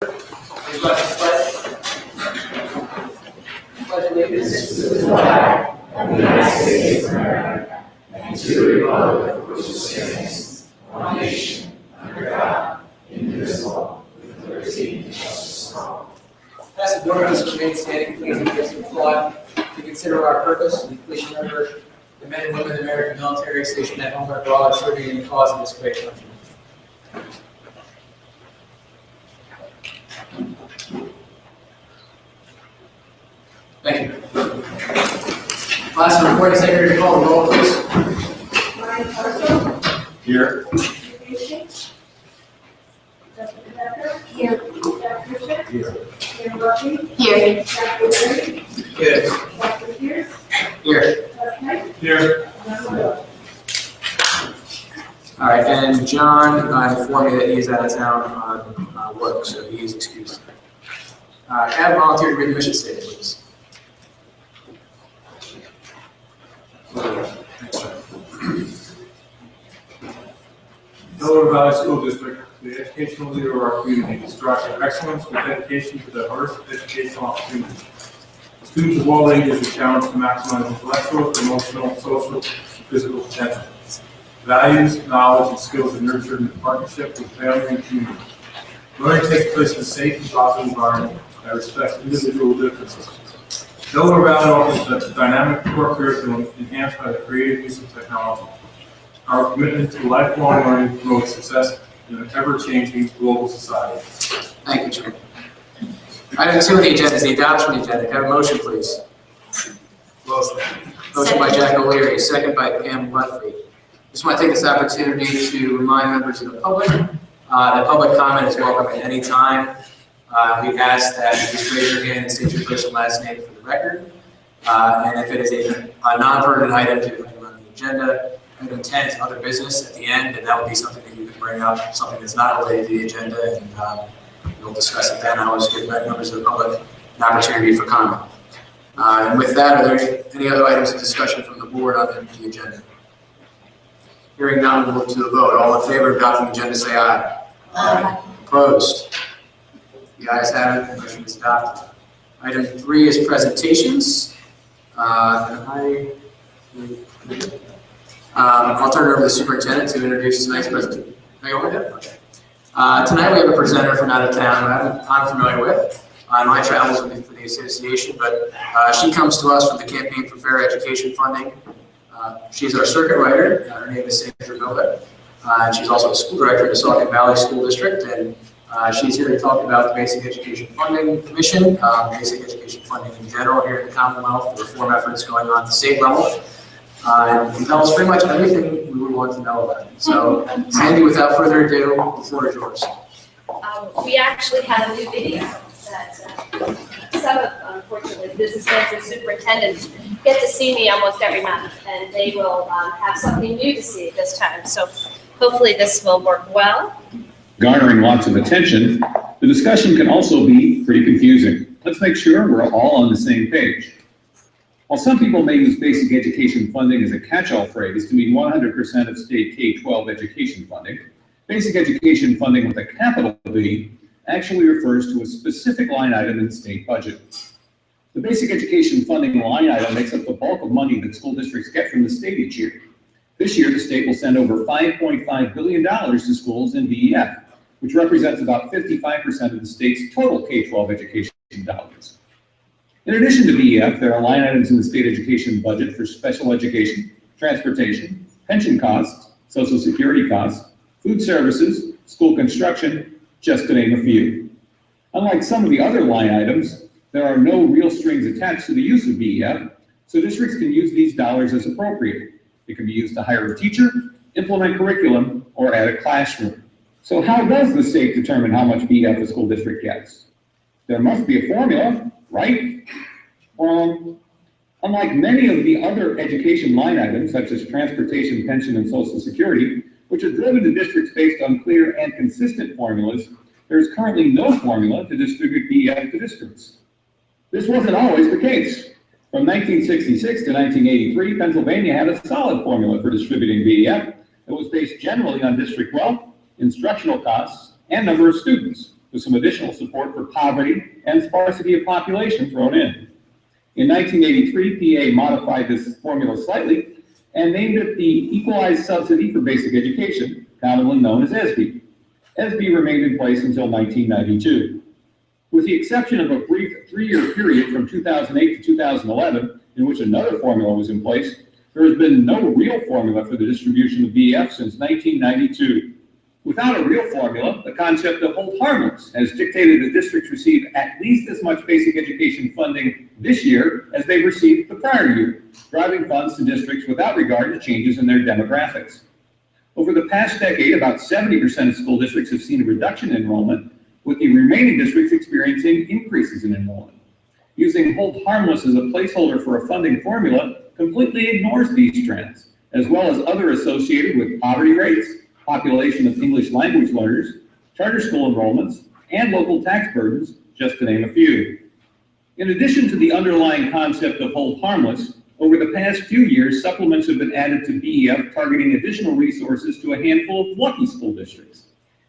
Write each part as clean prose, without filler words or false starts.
Any questions, pledge allegiance to the flag of the United States of America and to the republic for which it stands, one nation, under God, indivisible, with liberty and justice for all. As the board members remain standing, please give us some thought to consider our purpose. We please remember the men and women of the American military stationed at home and abroad serving in the cause of this great country. Thank you. Last recording secretary, call the roll, please. Ryan Parcel. Here. Jessica Becker. Here. Jack Bishop. Here. Kim Buckley. Here. Dr. Larry. Here. Dr. Pierce. Here. Dr. Knight. Here. Dr. Miller. All right, and John informed me that he is out of town on work, so he is excused. Can I have a volunteer to read the mission statement, please? Delaware Valley School District, the educational leader of our community, strives for excellence with dedication to diverse educational opportunities. Students of all ages are challenged to maximize intellectual, emotional, social, and physical potential. Values, knowledge, and skills are nurtured in partnership with family and community. Learning takes place in a safe and positive environment that respects individual differences. Delaware Valley offers a dynamic core curriculum enhanced by the creative use of technology. Our commitment to lifelong learning promotes success in an ever-changing global society. Thank you, Chair. Item 2 on the agenda is the adoption of the agenda. Can I have a motion, please? Motion by Jack O'Leary, second by Pam Lutfi. Just want to take this opportunity to remind members of the public that public comment is welcome at any time. We ask that you just raise your hand and state your first and last name for the record. And if it is a non-pertinent item to item on the agenda, item 10 is other business at the end, and that would be something that you can bring up, something that's not related to the agenda, and we'll discuss it then. I always give members of the public an opportunity for comment. And with that, are there any other items of discussion from the board on the agenda? Hearing none, we'll move to a vote. All in favor of adopting the agenda, say aye. Aye. Opposed? The ayes have it, the motion is adopted. Item 3 is presentations. I'll turn it over to the superintendent to introduce tonight's presentation. Can I go with it? Okay. Tonight we have a presenter from out of town who I'm familiar with on my travels for the association, but she comes to us from the Campaign for Fair Education Funding. She's our circuit writer. Her name is Sandra Miller. And she's also a school director at the Saucon Valley School District, and she's here to talk about the Basic Education Funding Commission, basic education funding in general here in the Commonwealth, the reform efforts going on at the state level. And tell us pretty much everything we would want to know about it. So, Sandy, without further ado, the floor is yours. We actually have a new video that some of, unfortunately, business managers, superintendents get to see me almost every month, and they will have something new to see this time. So hopefully this will work well. Garnering lots of attention, the discussion can also be pretty confusing. Let's make sure we're all on the same page. While some people may use basic education funding as a catch-all phrase to mean 100% of state K-12 education funding, basic education funding with a capital B actually refers to a specific line item in the state budget. The basic education funding line item makes up the bulk of money that school districts get from the state each year. This year, the state will send over $5.5 billion to schools in BEF, which represents about 55% of the state's total K-12 education dollars. In addition to BEF, there are line items in the state education budget for special education, transportation, pension costs, social security costs, food services, school construction, just to name a few. Unlike some of the other line items, there are no real strings attached to the use of BEF, so districts can use these dollars as appropriate. It can be used to hire a teacher, implement curriculum, or add a classroom. So how does the state determine how much BEF a school district gets? There must be a formula, right? Unlike many of the other education line items, such as transportation, pension, and social security, which are driven to districts based on clear and consistent formulas, there is currently no formula to distribute BEF to districts. This wasn't always the case. From 1966 to 1983, Pennsylvania had a solid formula for distributing BEF that was based generally on district wealth, instructional costs, and number of students. with some additional support for poverty and sparsity of population thrown in. In 1983, PA modified this formula slightly and named it the Equalized Subsidy for Basic Education, commonly known as ESB. ESB remained in place until 1992. With the exception of a brief 3-year period from 2008 to 2011, in which another formula was in place, there has been no real formula for the distribution of BEF since 1992. Without a real formula, the concept of hold harmless has dictated that districts receive at least as much basic education funding this year as they received the prior year, driving funds to districts without regard to changes in their demographics. Over the past decade, about 70% of school districts have seen a reduction in enrollment, with the remaining districts experiencing increases in enrollment. Using hold harmless as a placeholder for a funding formula completely ignores these trends, as well as other associated with poverty rates, population of English language learners, charter school enrollments, and local tax burdens, just to name a few. In addition to the underlying concept of hold harmless, over the past few years, supplements have been added to BEF targeting additional resources to a handful of lucky school districts.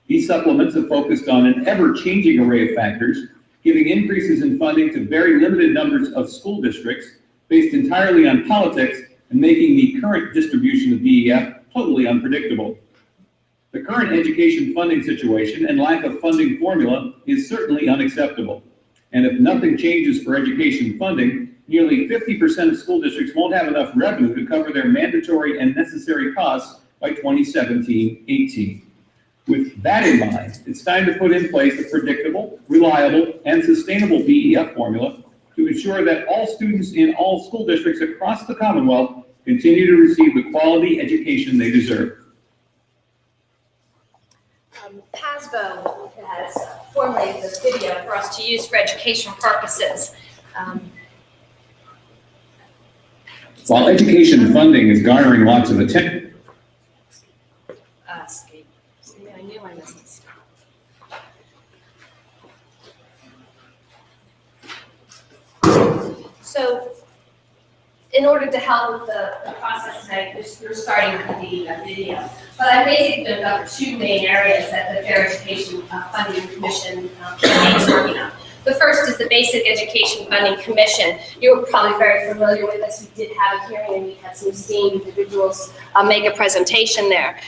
These supplements have focused on an ever-changing array of factors, giving increases in funding to very limited numbers of school districts based entirely on politics and making the current distribution of BEF totally unpredictable. The current education funding situation and lack of funding formula is certainly unacceptable. And if nothing changes for education funding, nearly 50% of school districts won't have enough revenue to cover their mandatory and necessary costs by 2017-18. With that in mind, it's time to put in place a predictable, reliable, and sustainable BEF formula to ensure that all students in all school districts across the Commonwealth continue to receive the quality education they deserve. PASBO has formulated this video for us to use for education purposes. While education funding is garnering lots of attention, I knew I missed this. So, in order to help with the process tonight, we're starting with the video. But I basically have got 2 main areas that the Fair Education Funding Commission is working on. The first is the Basic Education Funding Commission. You're probably very familiar with this. We did have a hearing and we had some esteemed individuals make a presentation there.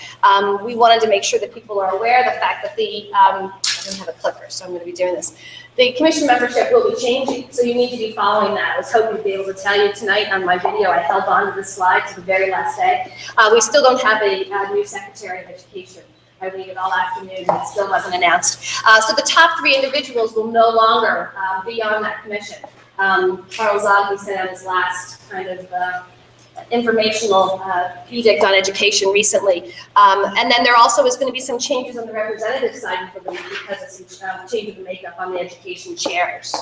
We wanted to make sure that people are aware of the fact that I don't have a clicker, so I'm going to be doing this. The commission membership will be changing, so you need to be following that. I was hoping to be able to tell you tonight on my video. I held on to this slide to the very last day. We still don't have a new Secretary of Education. I waited all afternoon and it still wasn't announced. So the top 3 individuals will no longer be on that commission. Charles Ogden sent out his last kind of informational edict on education recently. And then there also is going to be some changes on the representative side because of some change of the makeup on the education chairs.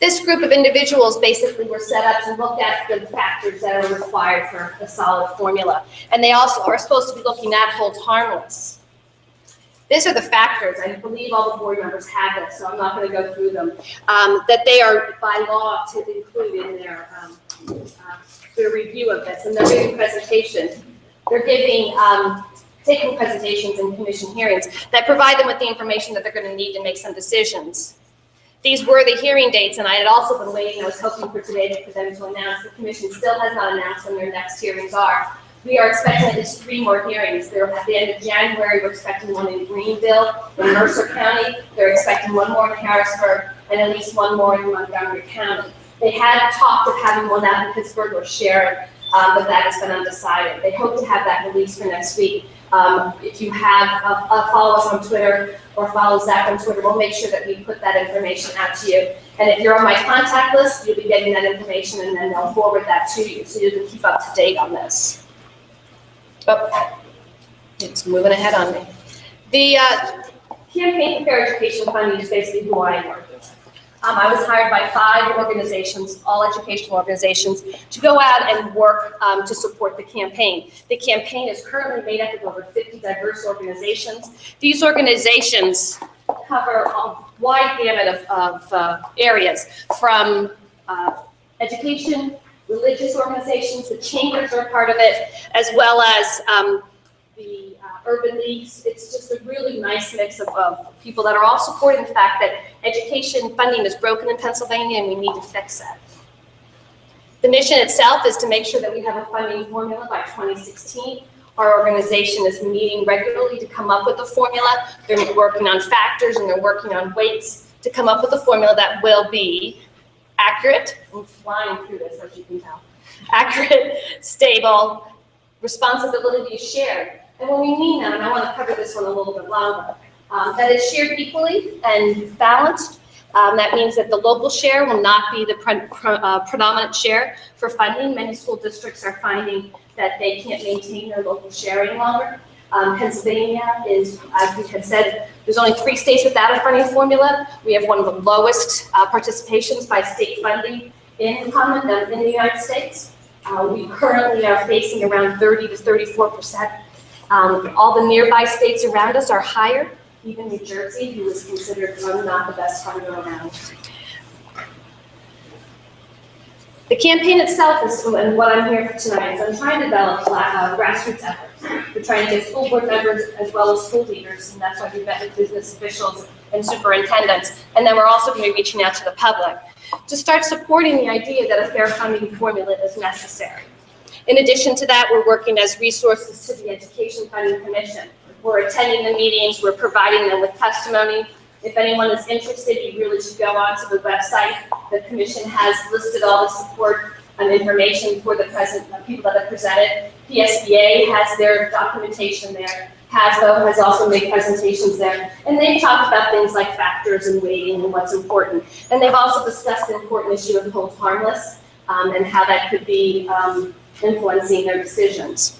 This group of individuals basically were set up to look at the factors that are required for a solid formula. And they also are supposed to be looking at hold harmless. These are the factors. I believe all the board members have this, so I'm not going to go through them. That they are by law to include in their review of this. And they're giving presentations. They're giving taking presentations in commission hearings that provide them with the information that they're going to need to make some decisions. These were the hearing dates, and I had also been waiting. I was hoping for today for them to announce. The commission still has not announced when their next hearings are. We are expecting at least 3 more hearings. They're at the end of January. We're expecting one in Greenville, in Mercer County. They're expecting one more in Harrisburg, and at least one more in Montgomery County. They had talked of having one out in Pittsburgh or Sharon, but that has been undecided. They hope to have that released for next week. If you have, follow us on Twitter or follow Zach on Twitter, we'll make sure that we put that information out to you. And if you're on my contact list, you'll be getting that information and then they'll forward that to you so you can keep up to date on this. Oh, it's moving ahead on me. The Campaign for Fair Education Funding is basically who I work with. I was hired by 5 organizations, all educational organizations, to go out and work to support the campaign. The campaign is currently made up of over 50 diverse organizations. These organizations cover a wide gamut of areas, from education, religious organizations, the chambers are part of it, as well as the urban leagues. It's just a really nice mix of people that are all supporting the fact that education funding is broken in Pennsylvania and we need to fix it. The mission itself is to make sure that we have a funding formula by 2016. Our organization is meeting regularly to come up with a formula. They're working on factors and they're working on weights to come up with a formula that will be accurate. I'm flying through this, as you can tell. Accurate, stable, responsibility is shared. And when we mean that, and I want to cover this one a little bit longer, that is shared equally and balanced. That means that the local share will not be the predominant share for funding. Many school districts are finding that they can't maintain their local share any longer. Pennsylvania is, as we had said, there's only 3 states without a funding formula. We have one of the lowest participations by state funding in the United States. We currently are facing around 30 to 34%. All the nearby states around us are higher, even New Jersey, who is considered not the best funder around. The campaign itself is, and what I'm here for tonight, is I'm trying to develop grassroots efforts. We're trying to get school board members as well as school leaders, and that's why we met with business officials and superintendents. And then we're also going to be reaching out to the public to start supporting the idea that a fair funding formula is necessary. In addition to that, we're working as resources to the Education Funding Commission. We're attending the meetings, we're providing them with testimony. If anyone is interested, you really should go onto the website. The commission has listed all the support and information for the people that have presented. PSBA has their documentation there. HASBO has also made presentations there. And they've talked about things like factors and weighting and what's important. And they've also discussed the important issue of hold harmless and how that could be influencing their decisions.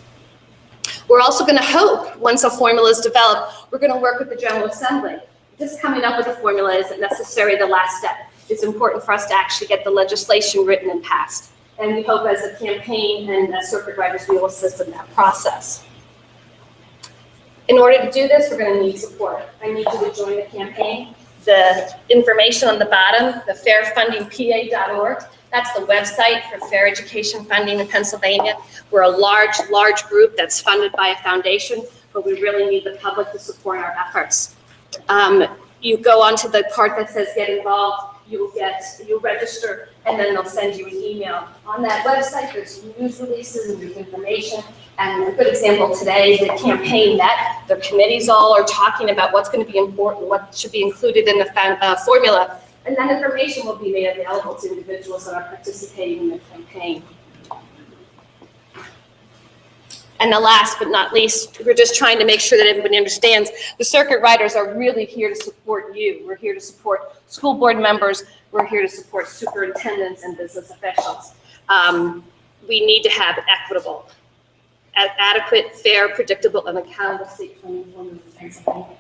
We're also going to hope, once a formula is developed, we're going to work with the General Assembly. Just coming up with a formula isn't necessarily the last step. It's important for us to actually get the legislation written and passed. And we hope as a campaign and as circuit riders, we will assist in that process. In order to do this, we're going to need support. I need you to join the campaign. The information on the bottom, the fairfundingpa.org, that's the website for fair education funding in Pennsylvania. We're a large group that's funded by a foundation, but we really need the public to support our efforts. You go onto the part that says get involved, you'll register, and then they'll send you an email. On that website, there's news releases and there's information. And a good example today is the campaign that the committees all are talking about what's going to be important, what should be included in the formula. And that information will be made available to individuals that are participating in the campaign. And the last but not least, we're just trying to make sure that everybody understands the circuit riders are really here to support you. We're here to support school board members. We're here to support superintendents and business officials. We need to have equitable, adequate, fair, predictable, and accountable state funding formulas in Pennsylvania.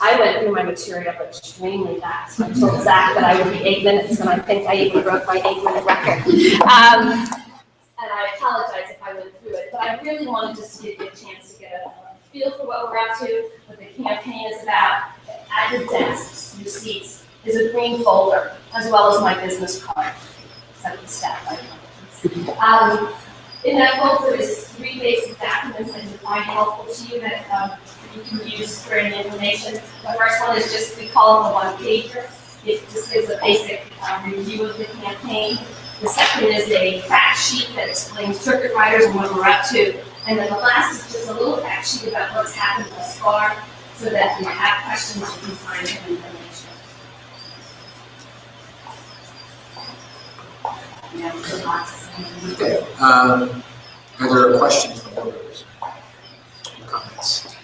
I went through my material extremely fast. I told Zach that I would be 8 minutes, and I think I even broke my 8-minute record. And I apologize if I went through it, but I really wanted just to give you a chance to get a feel for what we're up to, what the campaign is about. At your desks, your seats, is a green folder, as well as my business card. Except the staff, in that folder is 3 basic documents that you find helpful to you that you can use for any information. The first one is just, we call it the one-pager. It just gives a basic review of the campaign. The second is a fact sheet that explains circuit riders and what we're up to. And then the last is just a little fact sheet about what's happened thus far, so that if you have questions, you can find some information. Okay. Are there questions from board members? Comments?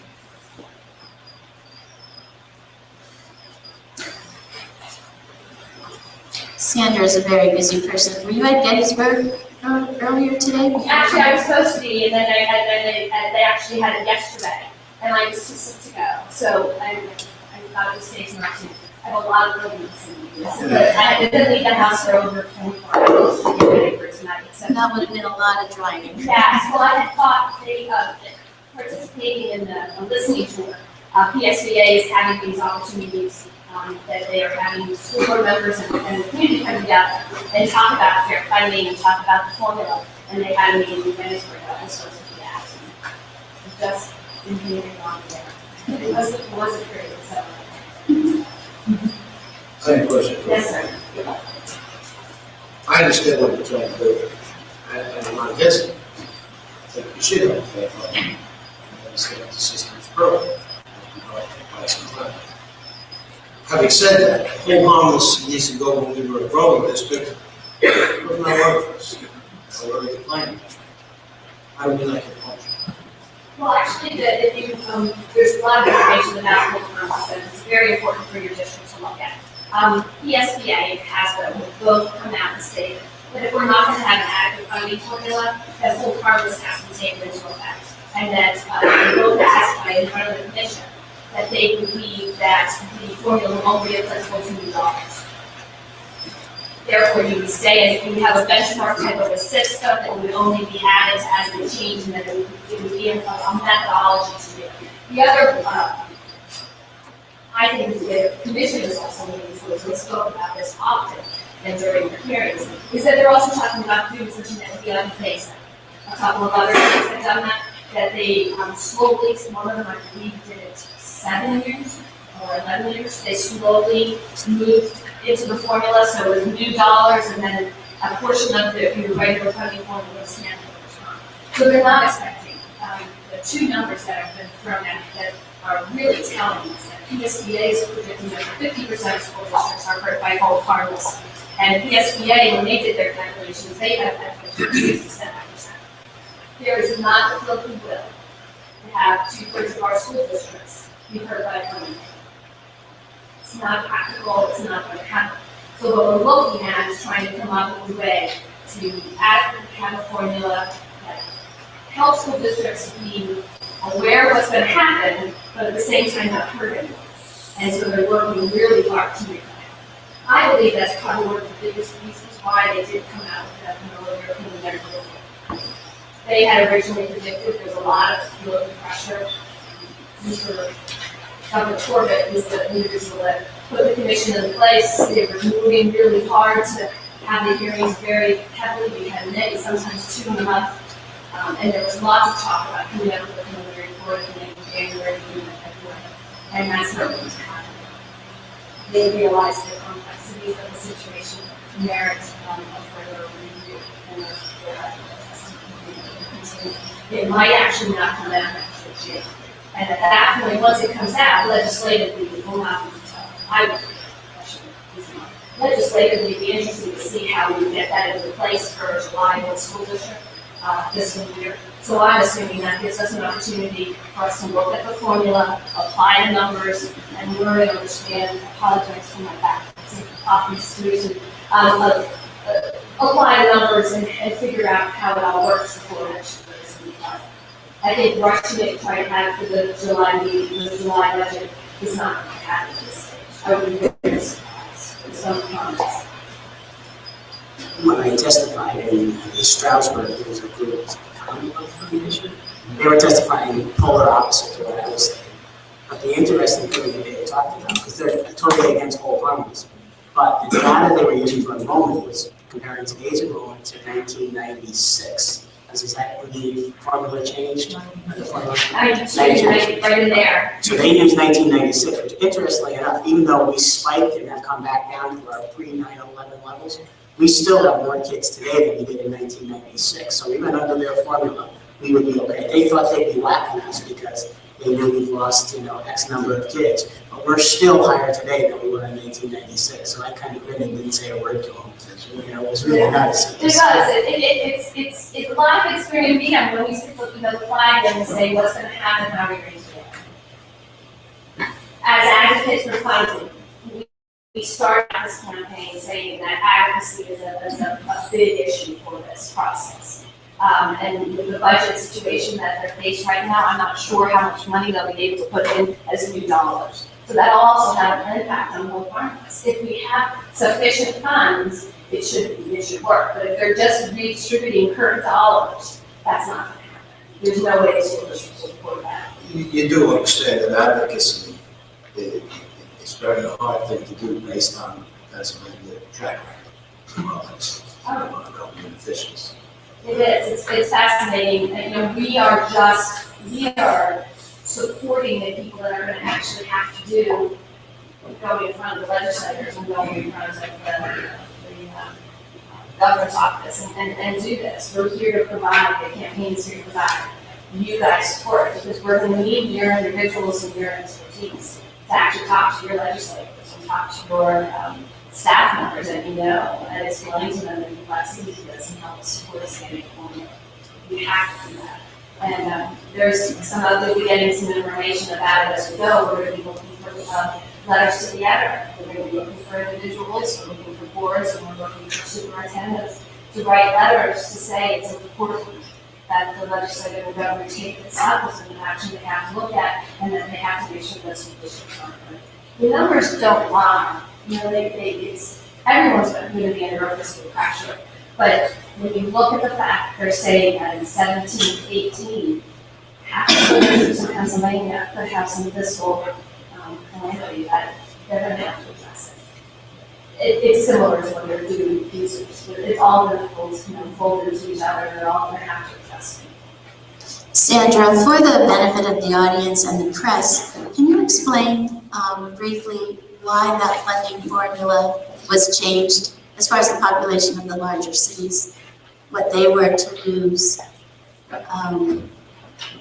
Sandra is a very busy person. Were you at Gettysburg earlier today? Actually, I was supposed to be, and then they actually had it yesterday, and I was too sick to go. So I thought it was safe not to. I have a lot of buildings in this, but I didn't leave the house for over 24 hours to get ready for tonight. So That would have been a lot of driving. yeah, well, I had thought they participating in the listening tour. PSBA is having these opportunities that they are having school board members and the community come together and talk about fair funding and talk about the formula. And they had a meeting in Gettysburg that was supposed to be asked. Just in here on there. It wasn't created, so. I have a question. Yes, sir. I understand what you're trying to do, and I'm not against it. I think you should have a fair fight. I understand the system's broken. Buy some time. Having said that, full harmless years ago when we were a growing district, it was not work for us. I worked at the planning district. How do we like it? Well, actually, there's a lot of information about full harmless, and it's very important for your district to look at. ESBA has both come out and stated that if we're not going to have an adequate funding formula, that full harvest has to be taken into effect. And that they both testified in front of the commission that they believe that the formula won't be applicable to new dollars. Therefore, you would stay as, you have a benchmark type of a system that would only be added as the change, and that it would be a methodology to do. The other, I think the commission is also moving towards, we spoke about this often and during the hearings, is that they're also talking about doing something that would be unfazed. A couple of other states have done that they slowly, one of them I believe did it 7 years or 11 years, they slowly moved into the formula, so it was new dollars and then a portion of your regular funding formula was handled over time. So they're not expecting, the two numbers that have been thrown out that are really telling us that PSBA is predicting that 50% of school districts are hurt by whole harvest. And PSBA, when they did their calculations, they had calculations of 67%. There is not a feel of will to have 2/3 of our school districts be hurt by funding. It's not practical, it's not going to happen. So what we're looking at is trying to come up with a way to adequately have a formula that helps school districts be aware of what's going to happen, but at the same time not hurt anyone. And so they're working really hard to make that happen. I believe that's probably one of the biggest reasons why they did come out with that earlier opinion letter. They had originally predicted there's a lot of political pressure. Governor Corbett was the individual that put the commission in place. They were moving really hard to have the hearings very heavily. We had many, sometimes 2 in a month. And there was lots of talk about coming up with a preliminary report in January, and that's not what was happening. They realized the complexity of the situation merits of further review and it might actually not come out next year. And at that point, once it comes out, legislatively, it will not be I would legislatively be interested to see how we get that into place for July with school district this year. So I'm assuming that gives us an opportunity for us to look at the formula, apply the numbers, and learn and understand. Apologize for my back. It's an often situation. Apply the numbers and figure out how it all works before next year. I think rushing it, trying to have for the July meeting, the July budget is not going to happen at this stage. I would be very surprised with some comments. When I testified in the Stroudsburg, it was a group Commonwealth Commission. They were testifying polar opposite to what I was saying. But the interesting thing that they talked about, because they're totally against whole harmless, but the data they were using for enrollment was comparing today's enrollment to 1996. Is that when the formula changed? The formula? Right in there. So they used 1996, which interestingly enough, even though we spiked and have come back down to our pre-9/11 levels, we still have more kids today than we did in 1996. So even under their formula, we would be okay. They thought they'd be whacking us because they knew we've lost, X number of kids. But we're still higher today than we were in 1996. So I kind of grinned and didn't say a word to them. It was really nice. It does. It's a lot of experience to be on when we stick looking at the flag and say what's going to happen, how are we going to do it. As advocates for funding, we started this campaign saying that advocacy is a big issue for this process. And with the budget situation that they're faced right now, I'm not sure how much money they'll be able to put in as new dollars. So that'll also have an impact on both parties. If we have sufficient funds, it should work. But if they're just redistributing current dollars, that's not going to happen. There's no way the school district will support that. You do understand that advocacy is very hard thing to do based on Pennsylvania track record of government officials. It is. It's fascinating. And, we are supporting the people that are gonna actually have to do, going in front of the legislators and going in front of the governor's office and do this. We're here to provide, the campaign's here to provide you guys support, because we're gonna need your individuals and your expertise to actually talk to your legislators and talk to your staff members that you know, and explain to them the complexities of this and help support us getting forward. We have to do that. And there's some other, we'll be getting some information about it as we go. We're going to be looking for letters to the editor. We're going to be looking for individuals, we're looking for boards, and we're looking for superintendents to write letters to say it's important that the legislature and government take this up as an action they have to look at, and that they have to make sure that some districts aren't hurt. The numbers don't lie. You know, everyone's going to be under a fiscal pressure. But when you look at the fact, they're saying that in 17, 18, half of the districts in Pennsylvania could have some fiscal calamity that they're going to have to address it. It's similar to what they're doing with users. It's all going to fold into each other, and they're all going to have to address it. Sandra, for the benefit of the audience and the press, can you explain briefly why that funding formula was changed as far as the population of the larger cities, what they were to lose? I'm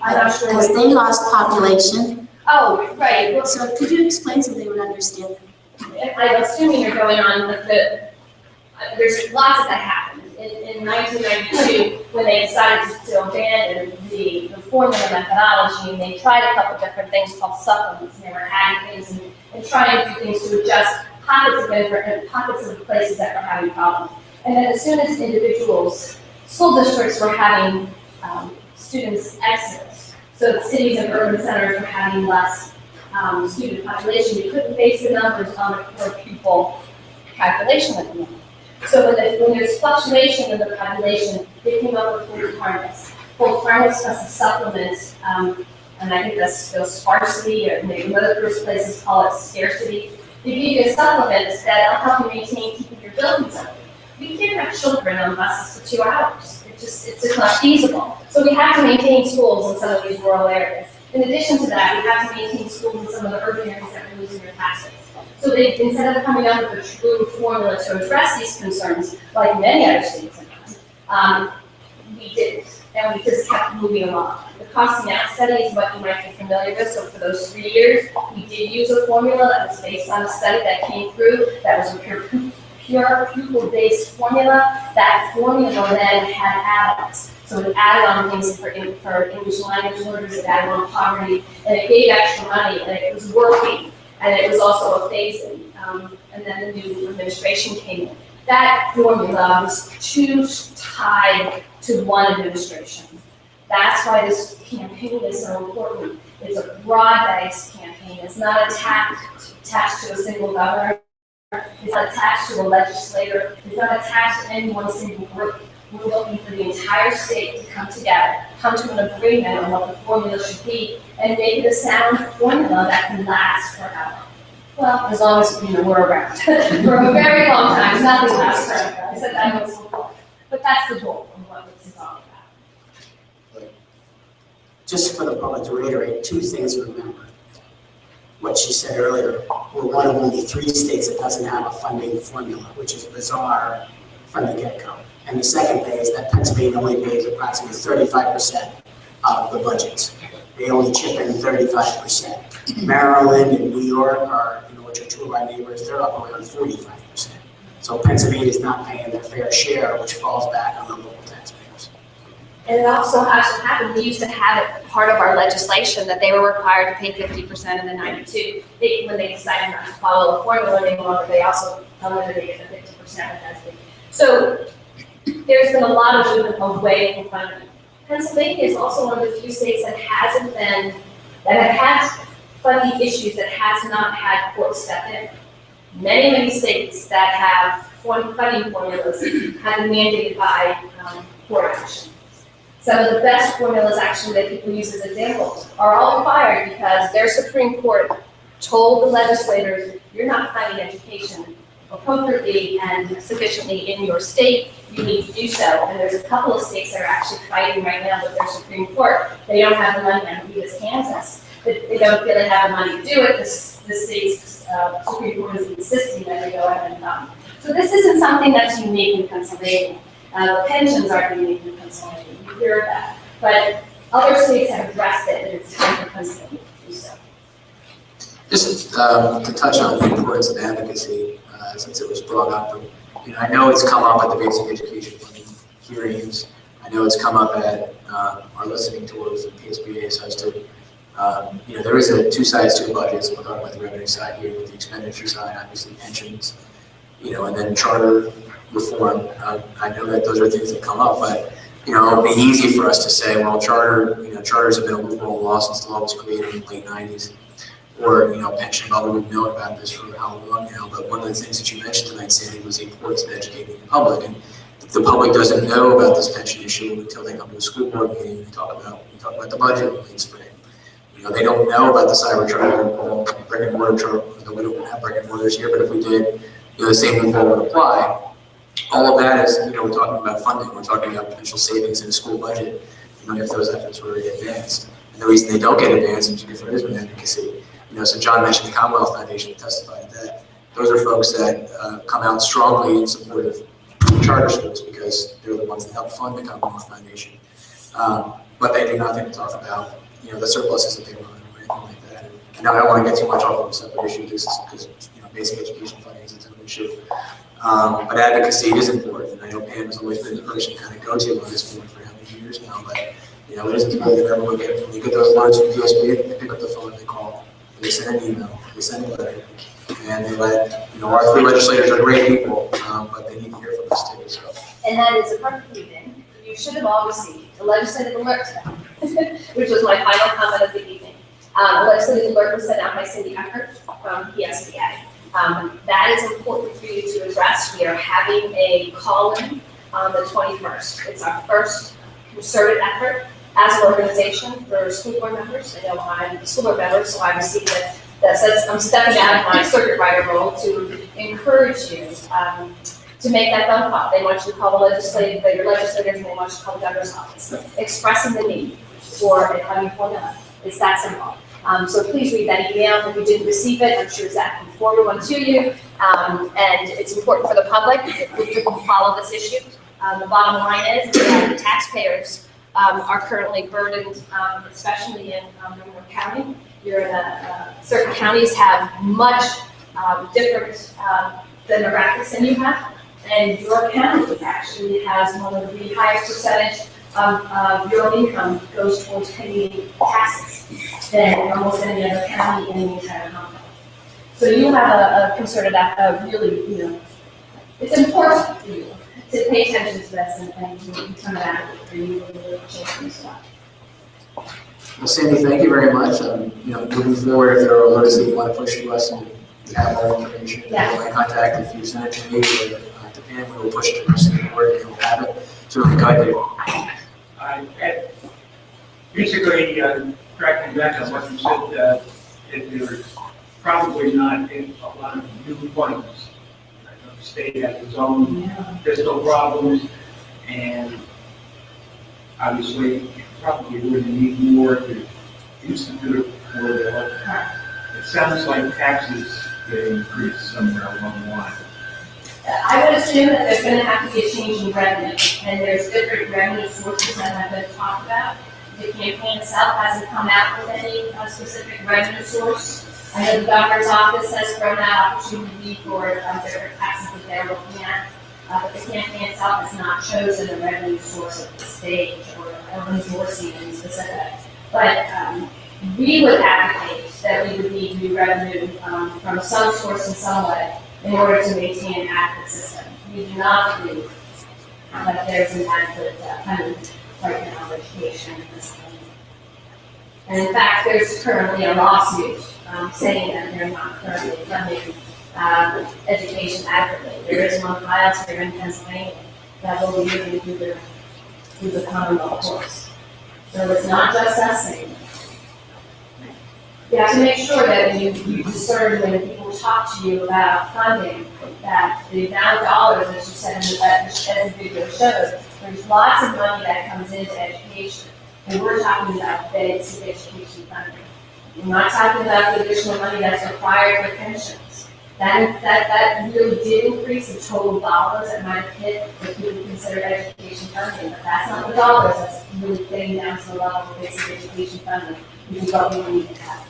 not sure. Because they lost population. Oh, right. Well, So could you explain so they would understand? I'm assuming you're going on with there's lots of that happened. In 1992, when they decided to abandon the formula methodology, and they tried a couple different things called supplements, and they were adding things and trying to do things to adjust pockets of places that were having problems. And then as soon as individuals, school districts were having students exodus, so the cities and urban centers were having less student population, you couldn't base the numbers on a per pupil calculation anymore. So when there's fluctuation in the population, they came up with full harness. Full harness plus a supplement, and I think that's sparsity, or maybe other places call it scarcity. They give you a supplement that'll help you maintain keeping your buildings open. We can't have children on buses for 2 hours. It's just not feasible. So we have to maintain schools in some of these rural areas. In addition to that, we have to maintain schools in some of the urban areas that are losing their taxes. So they, instead of coming up with a true formula to address these concerns, like many other states have done, we didn't, and we just kept moving along. The costing out study is what you might be familiar with. So for those 3 years, we did use a formula that was based on a study that came through that was a pure pupil-based formula. That formula then had add-ons. So it added on things for English language learners, it added on poverty, and it gave extra money, and it was working. And it was also a phase-in, and then the new administration came in. That formula was too tied to one administration. That's why this campaign is so important. It's a broad-based campaign. It's not attached to a single governor. It's not attached to a legislator. It's not attached to any one single group. We're looking for the entire state to come together, come to an agreement on what the formula should be, and make it a sound formula that can last forever. Well, as long as we're around. For a very long time, nothing lasts forever. I said that was before. But that's the goal of what this is all about. Just for the public to reiterate, 2 things to remember. What she said earlier, we're one of only 3 states that doesn't have a funding formula, which is bizarre from the get-go. And the second thing is that Pennsylvania only pays approximately 35% of the budgets. They only chip in 35%. Maryland and New York are, which are 2 of our neighbors, they're up around 45%. So Pennsylvania is not paying their fair share, which falls back on the local taxpayers. And it also happened, we used to have it part of our legislation that they were required to pay 50% in the 92. When they decided not to follow the formula any longer, they also eliminated the 50% of So there's been a lot of movement away from funding. Pennsylvania is also one of the few states that have had funding issues that has not had courts step in. Many states that have funding formulas have been mandated by court action. Some of the best formulas actually that people use as examples are all required because their Supreme Court told the legislators, you're not funding education appropriately and sufficiently in your state, you need to do so. And there's a couple of states that are actually fighting right now with their Supreme Court. They don't have the money, and because Kansas they don't feel they have the money to do it. The state's Supreme Court is insisting that they go ahead and fund. So this isn't something that's unique in Pennsylvania. The pensions aren't unique in Pennsylvania. You hear that. But other states have addressed it, and it's time for Pennsylvania to do so. Just to touch on the importance of advocacy, since it was brought up, I know it's come up at the basic education funding hearings. I know it's come up at our listening tours and PSBA's hosted. There is two sides to a budget. So we're talking about the revenue side here, with the expenditure side, obviously pensions, and then charter reform. I know that those are things that come up, but it would be easy for us to say, well, charters have been a loophole law since the law was created in the late 90s. Or, pension, although we've known about this for how long now, but one of the things that you mentioned tonight, Sandy, was the importance of educating the public. And the public doesn't know about this pension issue until they come to a school board meeting and talk about the budget in spring. They don't know about the cyber charter, brick and mortar charter, we don't have brick and mortars here, but if we did, the same loophole would apply. All of that is, we're talking about funding, we're talking about potential savings in a school budget, if those efforts were advanced. And the reason they don't get advanced is because there is an advocacy. So John mentioned the Commonwealth Foundation testified that those are folks that come out strongly in support of charter schools because they're the ones that help fund the Commonwealth Foundation. But they do nothing to talk about, the surpluses that they run or anything like that. And I don't want to get too much off of a separate issue because basic education funding is its own issue. But advocacy is important. And I know Pam has always been the person to kind of go to on this point for how many years now. But it isn't people that ever look at when you get those letters from PSB, they pick up the phone and they call. They send an email, they send a letter, and they let, our 3 legislators are great people, but they need to hear from us too, so. And that is a perfect lead-in. You should have all received a legislative alert today, which was my final comment of the evening. A legislative alert was sent out by Cindy Eckert from PSBA. That is important for you to address. We are having a call-in on the 21st. It's our first concerted effort as an organization for school board members. I know I'm a school board member, so I received it that says I'm stepping out of my circuit rider role to encourage you to make that phone call. They want you to call your legislators, and they want you to call the governor's office, expressing the need for a funding formula. It's that simple. So please read that email. If you didn't receive it, I'm sure Zach can forward one to you. And it's important for the public to follow this issue. The bottom line is that the taxpayers are currently burdened, especially in Monroe County. Certain counties have much different demographics than you have, and your county actually has one of the highest percentage of your income goes towards paying taxes than almost any other county in the entire Commonwealth. So you have a concerted effort, really, it's important for you to pay attention to this and to become an advocate for you and your children as well. Well, Sandy, thank you very much. Moving forward, if there are alerts that you want to push to us and you have more information, my contact, if you send it to me or to Pam, we will push it to the rest of the board and you'll have it. Certainly guide you. Basically, tracking back on what you said, there's probably not a lot of new appointments. The state has its own fiscal problems, and obviously, you probably would need more to institute for the whole. It sounds like taxes get increased somewhere along the line. I would assume that there's going to have to be a change in revenue, and there's different revenue sources that have been talked about. The campaign itself hasn't come out with any specific revenue source. I know the governor's office has thrown out opportunity for different taxes that they're looking at, but the campaign itself has not chosen a revenue source at this stage or endorsing any specific. But we would advocate that we would need new revenue from some source in some way in order to maintain an adequate system. We do not believe that there's an adequate funding right now for education. And in fact, there's currently a lawsuit saying that they're not currently funding education adequately. There is one filed here in Pennsylvania that will be moving through the Commonwealth courts. So it's not just us saying it. You have to make sure that you discern when people talk to you about funding that the amount of dollars that you said as the video showed, there's lots of money that comes into education. And we're talking about basic education funding. I'm not talking about the additional money that's required for pensions. That really did increase the total dollars that might have hit what you would consider education funding, but that's not the dollars, that's really getting down to the level of basic education funding, which is what we need to have.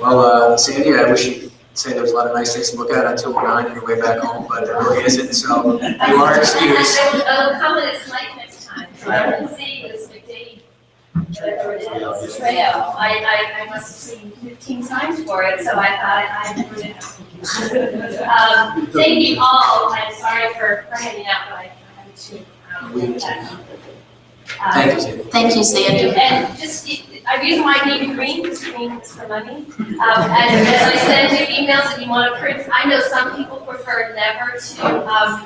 Well, Sandy, I wish you could say there was a lot of nice things to look at until 9 on your way back home, but there really isn't, so you are excused. I will come when it's light next time. I didn't see this McDade, whatever it is, trail. I must have seen 15 signs for it, so I thought I would have. Thank you all. I'm sorry for hanging out, but I had to. Thank you, Sandy. Thank you, Sandy. And just, I reason why I gave you green, because green is for money. And as I send you emails, if you want to print, I know some people prefer never to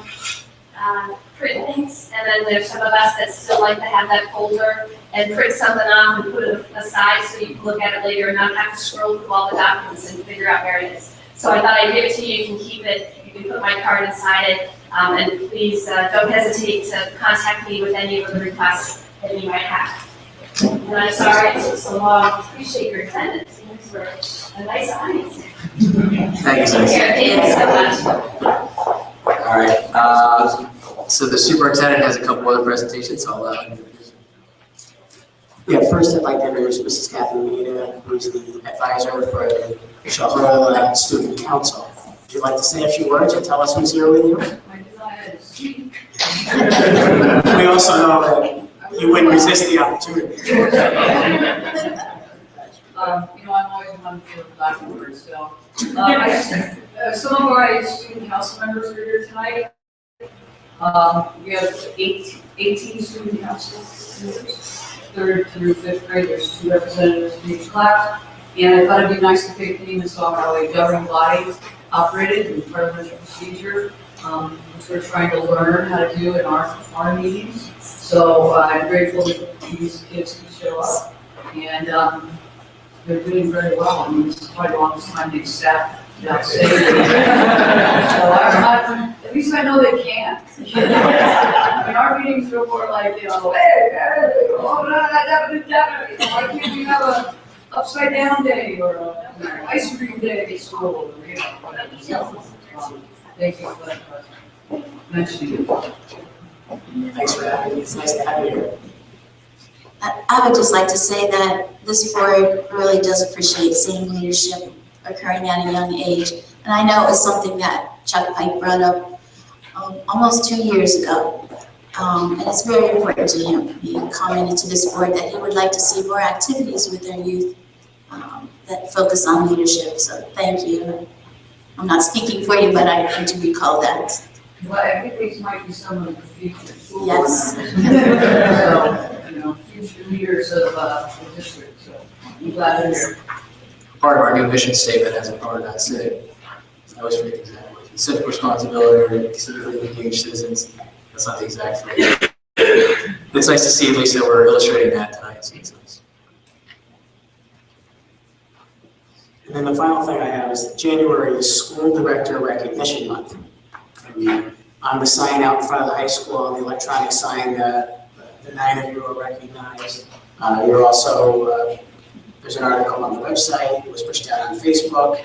print things, and then there's some of us that still like to have that folder and print something off and put it aside so you can look at it later and not have to scroll through all the documents and figure out where it is. So I thought I'd give it to you, you can keep it, you can put my card inside it, and please don't hesitate to contact me with any of the requests that you might have. And I'm sorry it took so long. Appreciate your attendance. These were a nice audience. Thank you, Sandy. Thank you so much. All right, so the superintendent has a couple other presentations, so I'll introduce them. Yeah, first I'd like to introduce Mrs. Kathy Maeda, who's the advisor for the Shahola Student Council. Would you like to say a few words or tell us who's here with you? We also know that you wouldn't resist the opportunity. I'm always one for Latin words, so. Some of our student council members are here tonight. We have 18 student council members, 3rd through 5th grade. There's 2 representatives in each class. And I thought it'd be nice to take the name and saw how a governing body operated and parliamentary procedure, which we're trying to learn how to do in our meetings. So I'm grateful that these kids can show up, and they're doing very well. I mean, this is probably the longest time they've sat without saying anything. So at least I know they can. I mean, our meetings are more like, hey, why can't we have a upside down day or an ice cream day at school, or whatever. So, thank you for that mentioning it. Thanks for having me. It's nice to have you here. I would just like to say that this board really does appreciate seeing leadership occurring at a young age. And I know it was something that Chuck Pike brought up almost 2 years ago. And it's very important to him. He commented to this board that he would like to see more activities with their youth that focus on leadership. So thank you. I'm not speaking for you, but I do recall that. Well, I think these might be some of the future school board Yes. members. So, future leaders of the district, so I'm glad they're here. Part of our new mission statement has a part of that said, I always forget the exact word, civic responsibility or civically engaged citizens. That's not the exact phrase. It's nice to see at least that we're illustrating that tonight, so it's nice. And then the final thing I have is that January is School Director Recognition Month. And on the sign out in front of the high school, on the electronic sign, the 9 of you are recognized. You're also, there's an article on the website, it was pushed out on Facebook,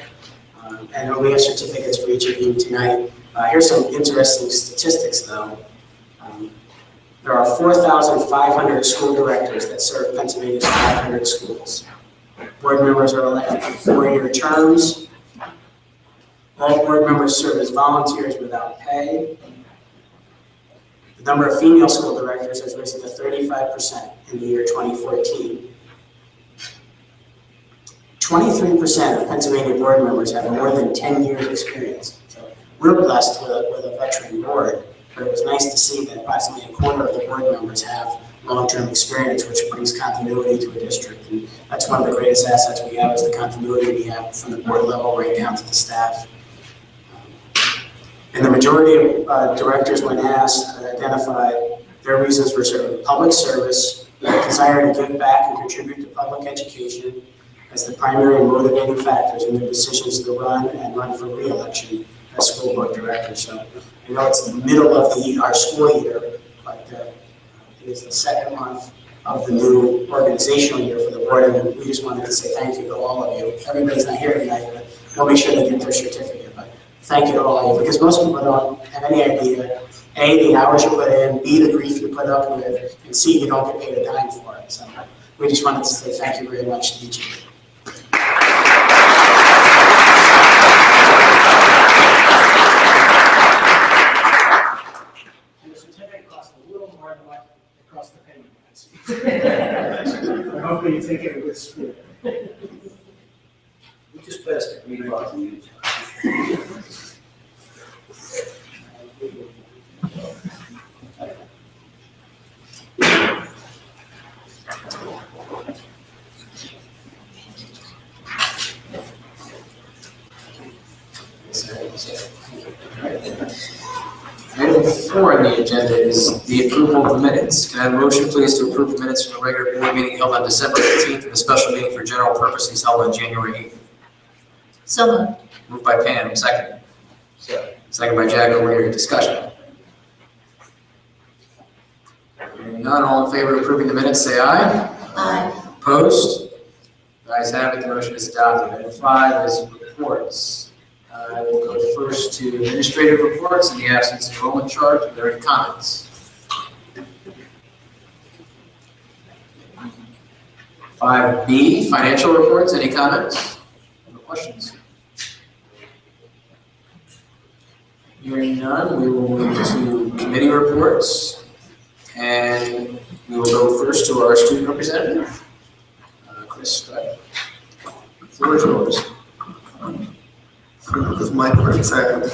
and we have certificates for each of you tonight. Here's some interesting statistics though. There are 4,500 school directors that serve Pennsylvania's 500 schools. Board members are elected for 4-year terms. All board members serve as volunteers without pay. The number of female school directors has risen to 35% in the year 2014. 23% of Pennsylvania board members have more than 10 years experience. So we're blessed with a veteran board, but it was nice to see that approximately a quarter of the board members have long-term experience, which brings continuity to a district. And that's one of the greatest assets we have, is the continuity we have from the board level right down to the staff. And the majority of directors, when asked, identified their reasons for serving: public service, their desire to give back and contribute to public education as the primary motivating factors in their decisions to run and run for re-election as school board director. So I know it's the middle of our school year, but It is the second month of the new organizational year for the board, and we just wanted to say thank you to all of you. Everybody's not here tonight, but we'll make sure they get their certificate. But thank you to all of you, because most people don't have any idea, A, the hours you put in, B, the grief you put up with, and C, you don't get paid a dime for it. So we just wanted to say thank you very much to each of you. And the certificate costs a little more than what it costs to pay you guys. But hopefully you take it with spirit. We just passed a green box. Item 4 on the agenda is the approval of the minutes. Can I have a motion, please, to approve the minutes from the regular board meeting held on December 15th and the special meeting for general purposes held on January 8th? So moved. Moved by Pam, second. Second by Jack O'Leary. Discussion. Hearing none, all in favor of approving the minutes, say aye. Aye. Opposed? The ayes have it, the motion is adopted. Item 5 is reports. I will go first to administrative reports in the absence of enrollment chart. Are there any comments? 5B, financial reports. Any comments? No questions? Hearing none, we will move to committee reports. And we will go first to our student representative. Chris, go ahead. The floor is yours. This is my part, sorry.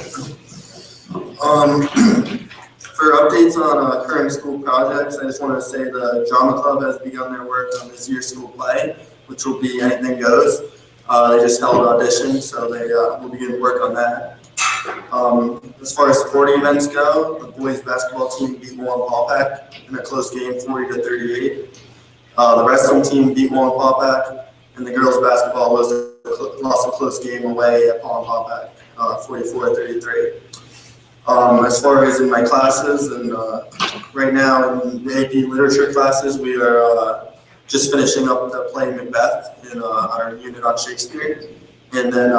For updates on current school projects, I just want to say the drama club has begun their work on this year's school play, which will be Anything Goes. They just held auditions, so they will begin work on that. As far as sporting events go, the boys basketball team beat Wallen-Paupack in a close game, 40-38. The wrestling team beat Wallen-Paupack, and the girls basketball lost a close game away at Wallen-Paupack, 44-33. As far as in my classes, and right now in the AP literature classes, we are just finishing up the play Macbeth in our unit on Shakespeare. And then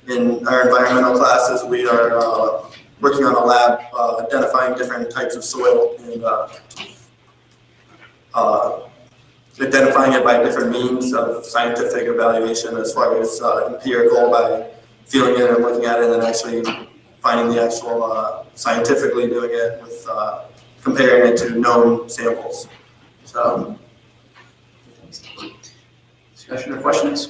in our environmental classes, we are working on a lab identifying different types of soil and identifying it by different means of scientific evaluation, as far as empirical by feeling it and looking at it, and then actually finding the actual scientifically doing it with comparing it to known samples. So, Discussion or questions?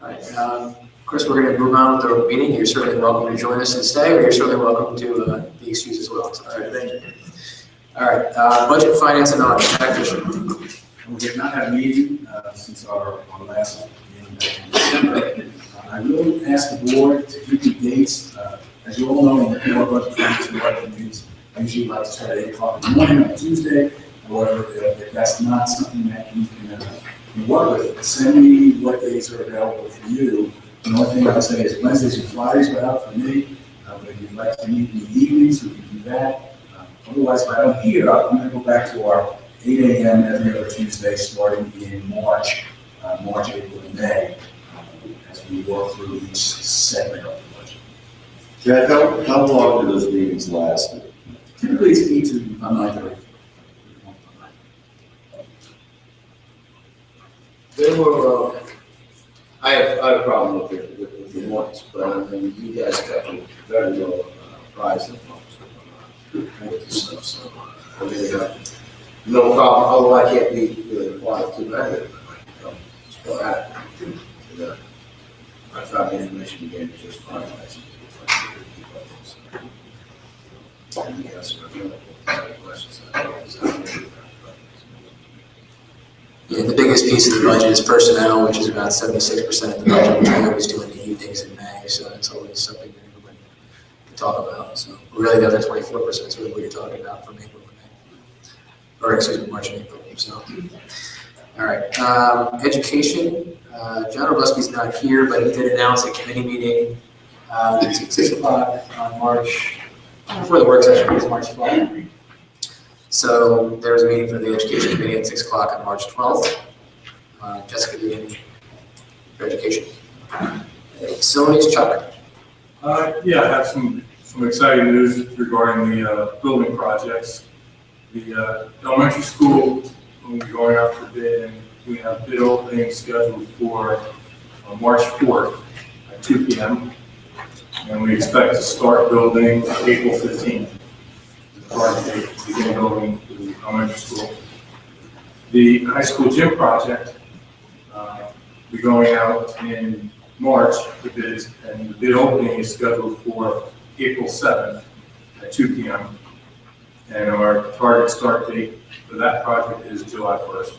All right, Chris, we're going to move on with the meeting. You're certainly welcome to join us and stay, or you're certainly welcome to be excused as well. So, all right, thank you. All right, budget, finance, and audit. Jack Fisher. We have not had a meeting since our last meeting back in December. I will ask the board to keep the dates. As you all know, in our budget finance and audit meetings, I usually like to start at 8 o'clock in the morning on Tuesday. However, if that's not something that you can work with, send me what days are available for you. The only thing I would say is Wednesdays and Fridays are out for me. But if you'd like to meet in the evenings, we can do that. Otherwise, if I don't hear, I'm going to go back to our 8 a.m. every other Tuesday, starting in March, April, and May, as we work through each segment of the budget. Jack, how long do those meetings last? Typically, it's 8 to 9:30. There were, I have a problem with the mornings, but I mean, you guys kept it very low price and with this stuff, so I really got no problem, although I can't be really quiet too bad. I found the information you gave me just fine. Yeah, the biggest piece of the budget is personnel, which is about 76% of the budget, which we always do in the evenings in May, so it's always something that everybody can talk about. So really the other 24% is really what you're talking about from April to May, or excuse me, March and April, so. All right, education, John Robleski's not here, but he did announce a committee meeting, it's at 6 o'clock on March before the work session was March 12th. So there was a meeting for the Education Committee at 6 o'clock on March 12th. Jessica, do you have any for education? Facilities, Chuck. Yeah, I have some exciting news regarding the building projects. The elementary school will be going out for bid, and we have bid opening scheduled for March 4th at 2 p.m. And we expect to start building April 15th. The target date to begin building the elementary school. The high school gym project will be going out in March for bids, and the bid opening is scheduled for April 7th at 2 p.m. And our target start date for that project is July 1st.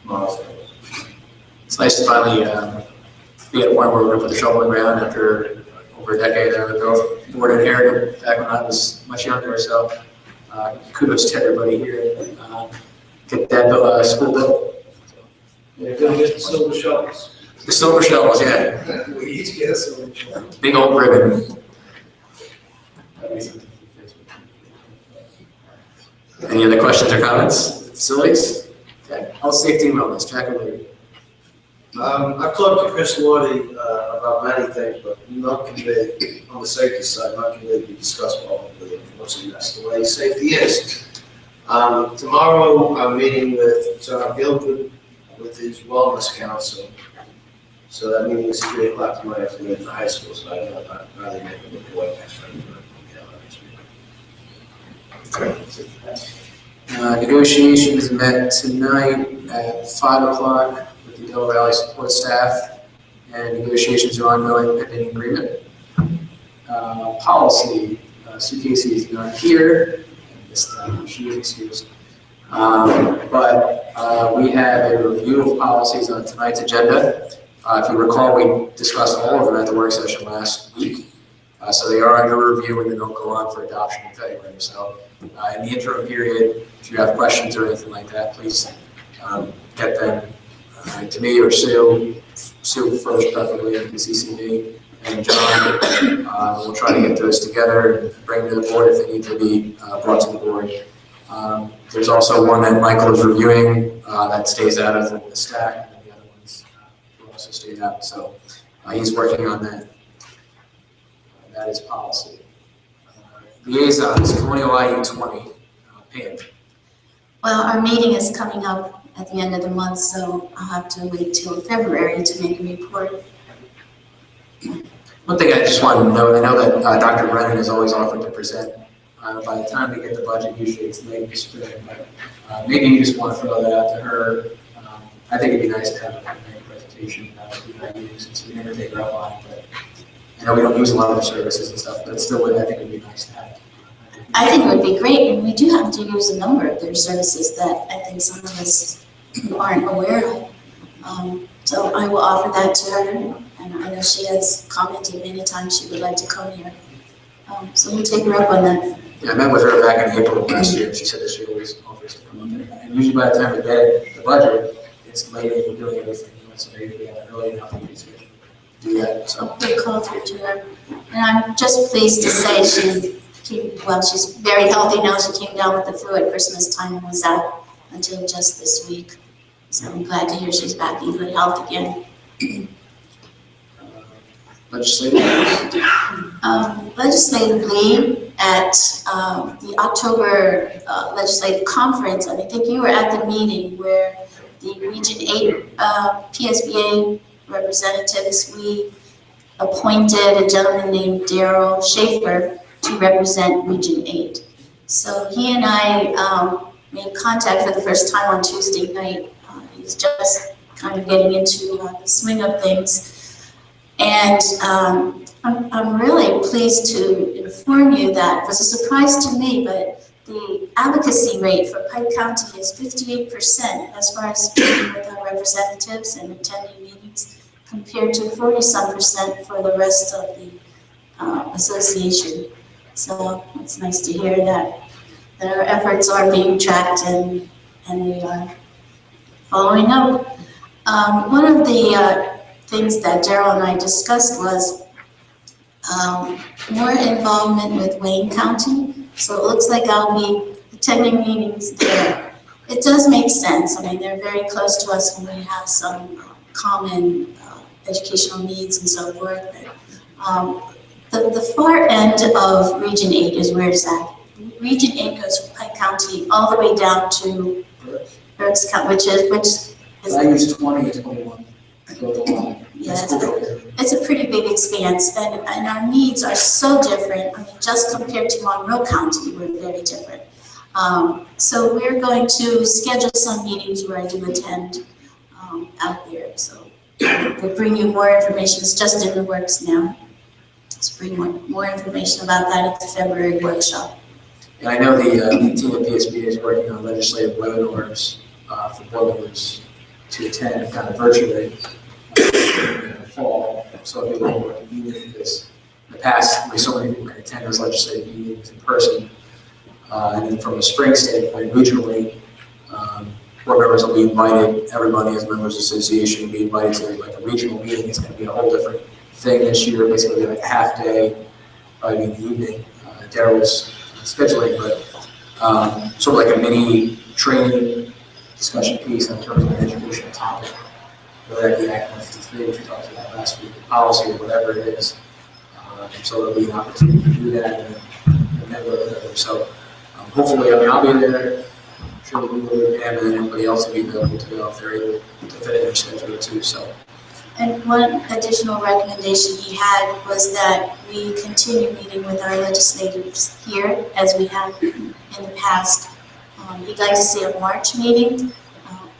Milestone. It's nice to finally be at a point where we're going to put the shovel in the ground after over a decade. The board inherited back when I was much younger, so kudos to everybody here. Get that school built. They're gonna get the silver shovels. The silver shovels, yeah. We each get a silver shovel. Big old ribbon. Any other questions or comments? Facilities? Okay. Health, safety, and wellness. Jack O'Leary. I've talked to Chris Lordy about many things, but not can they, on the safety side, not can they be discussed publicly. Unfortunately, that's the way safety is. Tomorrow, I'm meeting with John Gilbert with his wellness council. So that meeting is 3 o'clock tomorrow afternoon at the high school, so I'd rather make a report next time. Negotiations met tonight at 5 o'clock with the Delaware Valley support staff, and negotiations are ongoing pending agreement. Policy, Sue Casey is not here. She is excused. But we have a review of policies on tonight's agenda. If you recall, we discussed all of them at the work session last week. So they are under review and then they'll go on for adoption in February. So in the interim period, if you have questions or anything like that, please get them to me or Sue first preferably, you can CC me and John. We'll try to get those together and bring to the board if they need to be brought to the board. There's also one that Michael is reviewing that stays out of the stack, and the other ones will also stay out. So he's working on that. That is policy. Liaisons, Colonial IU 20, Pam. Well, our meeting is coming up at the end of the month, so I'll have to wait till February to make a report. One thing I just wanted to note, I know that Dr. Brennan is always offered to present. By the time we get the budget, usually it's late in the spring, but maybe you just want to throw that out to her. I think it'd be nice to have a presentation about the IU since we never take her up on it. But I know we don't use a lot of the services and stuff, but it's still, I think it'd be nice to have. I think it would be great, and we do have to use a number of their services that I think some of us aren't aware of. So I will offer that to her, and I know she has commented many times she would like to come here. So we'll take her up on that. Yeah, I met with her back in April of last year, and she said that she always offers to come up there. And usually by the time we get the budget, it's late and we're doing everything, so maybe we have an early enough to do that, so. We'll call through to her. And I'm just pleased to say she's very healthy now. She came down with the flu at Christmas time and was out until just this week. So I'm glad to hear she's back in good health again. Legislative. Legislatively, at the October legislative conference, and I think you were at the meeting where the Region 8 PSBA representatives, we appointed a gentleman named Daryl Schaefer to represent Region 8. So he and I made contact for the first time on Tuesday night. He's just kind of getting into the swing of things. And I'm really pleased to inform you that it was a surprise to me, but the advocacy rate for Pike County is 58% as far as speaking with our representatives and attending meetings, compared to 40-some% for the rest of the association. So it's nice to hear that our efforts are being tracked and we are following up. One of the things that Daryl and I discussed was more involvement with Wayne County. So it looks like I'll be attending meetings there. It does make sense. I mean, they're very close to us and we have some common educational needs and so forth. But, the far end of Region 8 is where it's at. Region 8 goes from Pike County all the way down to Berks County, which is I use 20 and 21. yeah, it's a pretty big expanse, and our needs are so different. I mean, just compared to Monroe County, we're very different. So we're going to schedule some meetings where I do attend out there. So we'll bring you more information. It's just in the works now. Let's bring more information about that at the February workshop. And I know the team at PSBA is working on legislative webinars for board members to attend kind of virtually in the fall. So it'll be a little more convenient because in the past, like so many people can attend those legislative meetings in person. And then from a spring standpoint, regionally, board members will be invited, everybody as members association will be invited to like a regional meeting. It's going to be a whole different thing this year, basically like a half day, probably in the evening. Daryl's scheduling, but sort of like a mini training discussion piece in terms of an educational topic, whether that be Act 153, which we talked about last week, policy or whatever it is. So there'll be an opportunity to do that and network. So hopefully, I mean, I'll be there. I'm sure we'll be Pam and then everybody else will be available to go if they're able to fit in their schedule too. So. And one additional recommendation he had was that we continue meeting with our legislators here as we have in the past. He'd like to see a March meeting.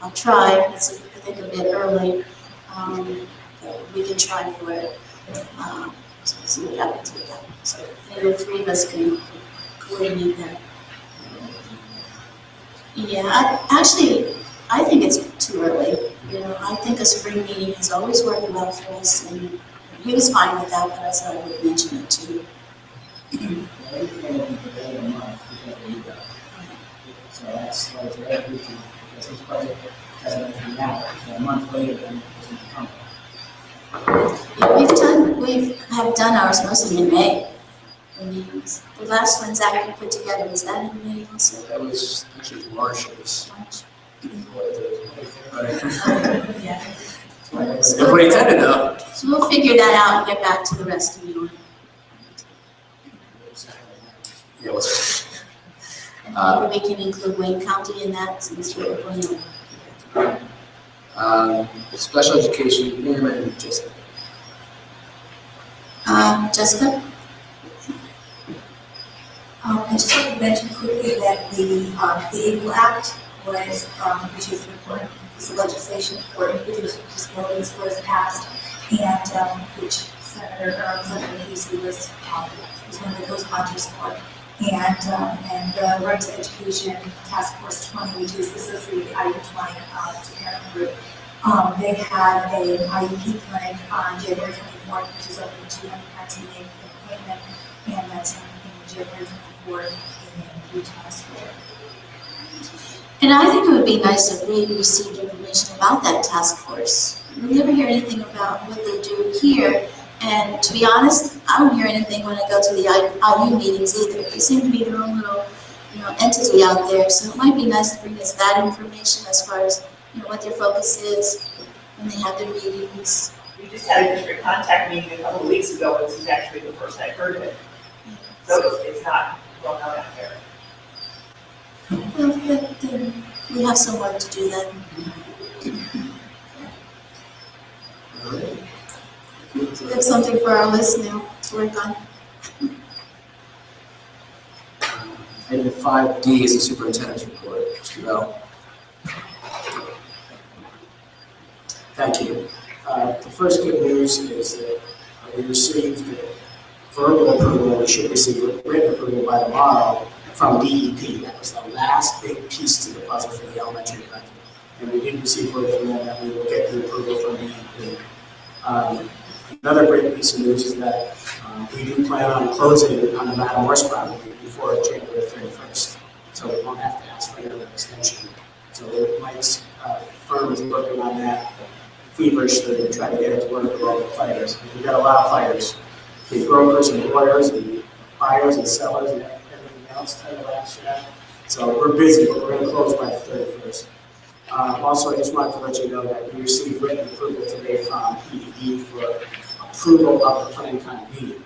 I'll try. It's, I think, a bit early. We can try for it. So we'll see what happens with that. So maybe the three of us can coordinate that. Yeah, actually, I think it's too early. You know, I think a spring meeting has always worked well for us, and he was fine with that, but I thought I would mention it to you. So that's like everything, because his budget hasn't come out, a month later than it was coming. Yeah, we have done ours mostly in May, the meetings. The last one Zach had put together, was that in May also? That was actually March. It was March? yeah. Everybody attended though. So we'll figure that out and get back to the rest of you. Yeah, let's. And maybe we can include Wayne County in that since we're going on. Special education, Pam and Jessica. Jessica? I just want to mention quickly that the ABLE Act was, which is an important piece of legislation for individuals with disabilities, was passed, and which Senator Casey was one of the co-sponsors for. And the Right to Education Task Force 20, which is associated with the IU 20 to parent group, they had an IUP clinic on January 24th, which is open to any parents who make an appointment, and that's in January 24th in Utah Square. And I think it would be nice if we received information about that task force. We never hear anything about what they do here. And to be honest, I don't hear anything when I go to the IU meetings either. They seem to be their own little, entity out there. So it might be nice to bring us that information as far as, what their focus is when they have their meetings. We just had a district contact meeting a couple of weeks ago, and this is actually the first I've heard of it. So it's not well known out there. Well, then we have some work to do then. We have something for our list now to work on. Item 5D is the superintendent's report. Mr. Bell. Thank you. The first good news is that we received verbal approval, we should receive written approval by tomorrow from DEP. That was the last big piece to the puzzle for the elementary budget. And we did receive word from them that we will get the approval from DEP. Another great piece of news is that we do plan on closing on the Madam Morse property before January 31st. So we won't have to ask for another extension. So Mike's firm is working on that feverishly to try to get it to work with all the players. We've got a lot of players the brokers and lawyers and buyers and sellers and everything else title abstract. So we're busy, but we're going to close by the 31st. Also, I just wanted to let you know that we received written approval today from PDE for approval of the Plan Con B.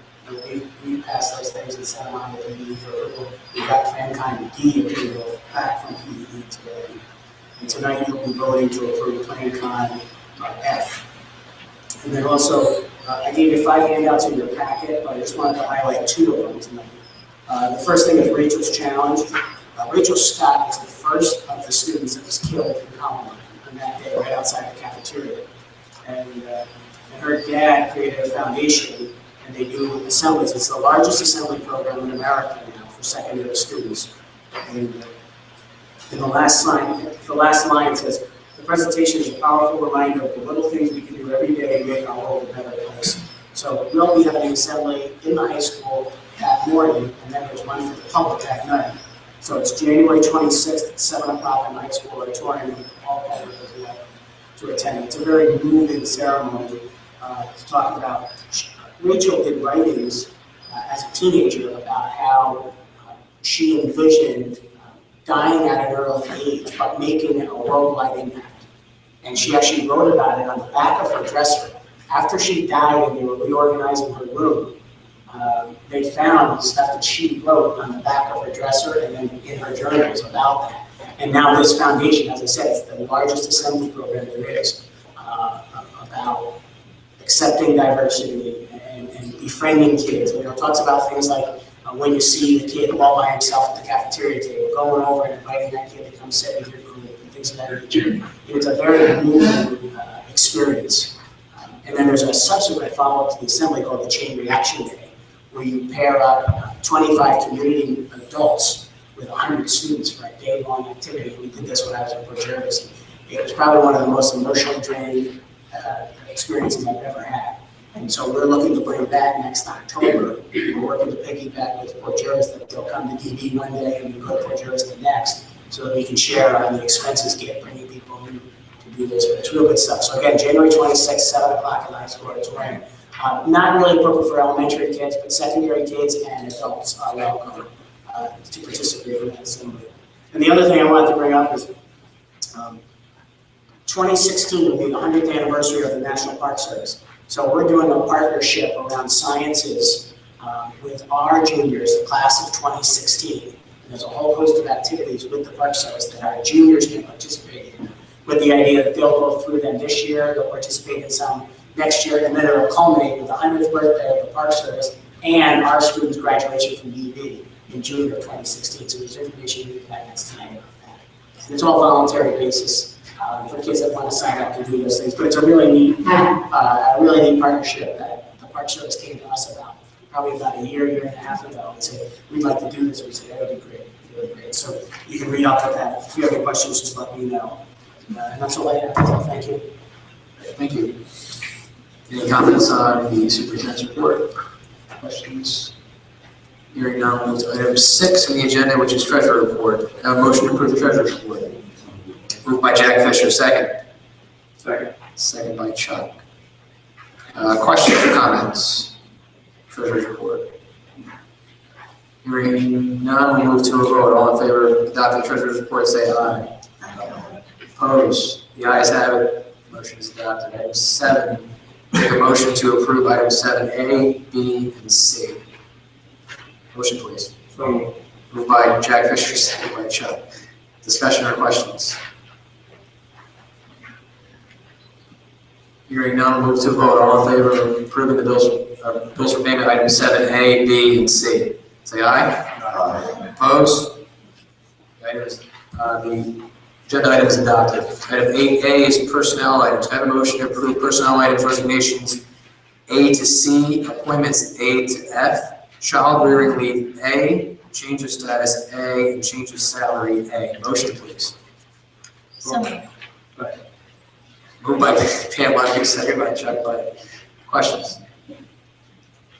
We passed those things and sent them on to PDE for approval. We got Plan Con D approval back from PDE today. And tonight you'll be voting to approve Plan Con F. And then also, I gave you 5 handouts in your packet, but I just wanted to highlight 2 of them tonight. The first thing is Rachel's challenge. Rachel Scott is the first of the students that was killed in Colorado on that day right outside the cafeteria. And her dad created a foundation, and they do assemblies. It's the largest assembly program in America now for secondary students. And in the last line says, the presentation is a powerful reminder of the little things we can do every day to make our world a better place. So we'll be having an assembly in the high school that morning, and then there's one for the public that night. So it's January 26th at 7 o'clock in the high school auditorium, and all public is allowed to attend. It's a very moving ceremony to talk about. Rachel did writings as a teenager about how she envisioned dying at an early age, but making a worldwide impact. And she actually wrote about it on the back of her dresser. After she died and they were reorganizing her room, they found stuff that she wrote on the back of her dresser and then in her journals about that. And now this foundation, as I said, is the largest assembly program there is about accepting diversity and befriending kids. And it talks about things like when you see the kid all by himself at the cafeteria table, going over and inviting that kid to come sit with your group and things of that nature. It's a very moving experience. And then there's a subsequent follow-up to the assembly called the Chain Reaction Day, where you pair up 25 community adults with 100 students for a day-long activity. We did this when I was in Port Jervis. It was probably one of the most emotionally draining experiences I've ever had. And so we're looking to bring back next October. We're working to piggyback with Port Jervis that they'll come to DB one day and we go to Port Jervis the next, so that we can share on the expenses get bringing people in to do this. But it's real good stuff. So again, January 26th, 7 o'clock in the high school auditorium. Not really appropriate for elementary kids, but secondary kids and adults are welcome to participate in that assembly. And the other thing I wanted to bring up is 2016 will be the 100th anniversary of the National Park Service. So we're doing a partnership around sciences with our juniors, the class of 2016. And there's a whole host of activities with the Park Service that our juniors can participate in, with the idea that they'll go through them this year, they'll participate in some next year, and then it'll culminate with the 100th birthday of the Park Service and our students' graduation from DB in June of 2016. So there's information you can get next time about that. And it's all voluntary basis for kids that want to sign up to do those things. But it's a really neat partnership that the Park Service came to us about probably about a year and a half ago and said, we'd like to do this. We said, that would be great, really great. So you can read up on that. If you have any questions, just let me know. And that's all I have. So thank you. Thank you. Any comments on the superintendent's report? Questions? Hearing none, we'll move to item 6 on the agenda, which is treasurer report. Have a motion to approve the treasurer's report. Moved by Jack Fisher, second. Second. Second by Chuck. Questions or comments? Treasurer's report. Hearing none, we'll move to a vote. All in favor of adopting the treasurer's report, say aye. Opposed? The ayes have it. Motion is adopted. Item 7. Make a motion to approve item 7A, B, and C. Motion, please. So Moved by Jack Fisher, second by Chuck. Discussion or questions? Hearing none, we'll move to a vote. All in favor of approving the bills for payment items 7A, B, and C. Say aye. Aye. Opposed? The agenda item is adopted. Item 8A is personnel items. Can I have a motion to approve personnel items resignations A to C, appointments A to F, child rearing leave A, change of status A, and change of salary A. Motion, please. So Moved by Pam Levy, second by Chuck Buddy. Questions? I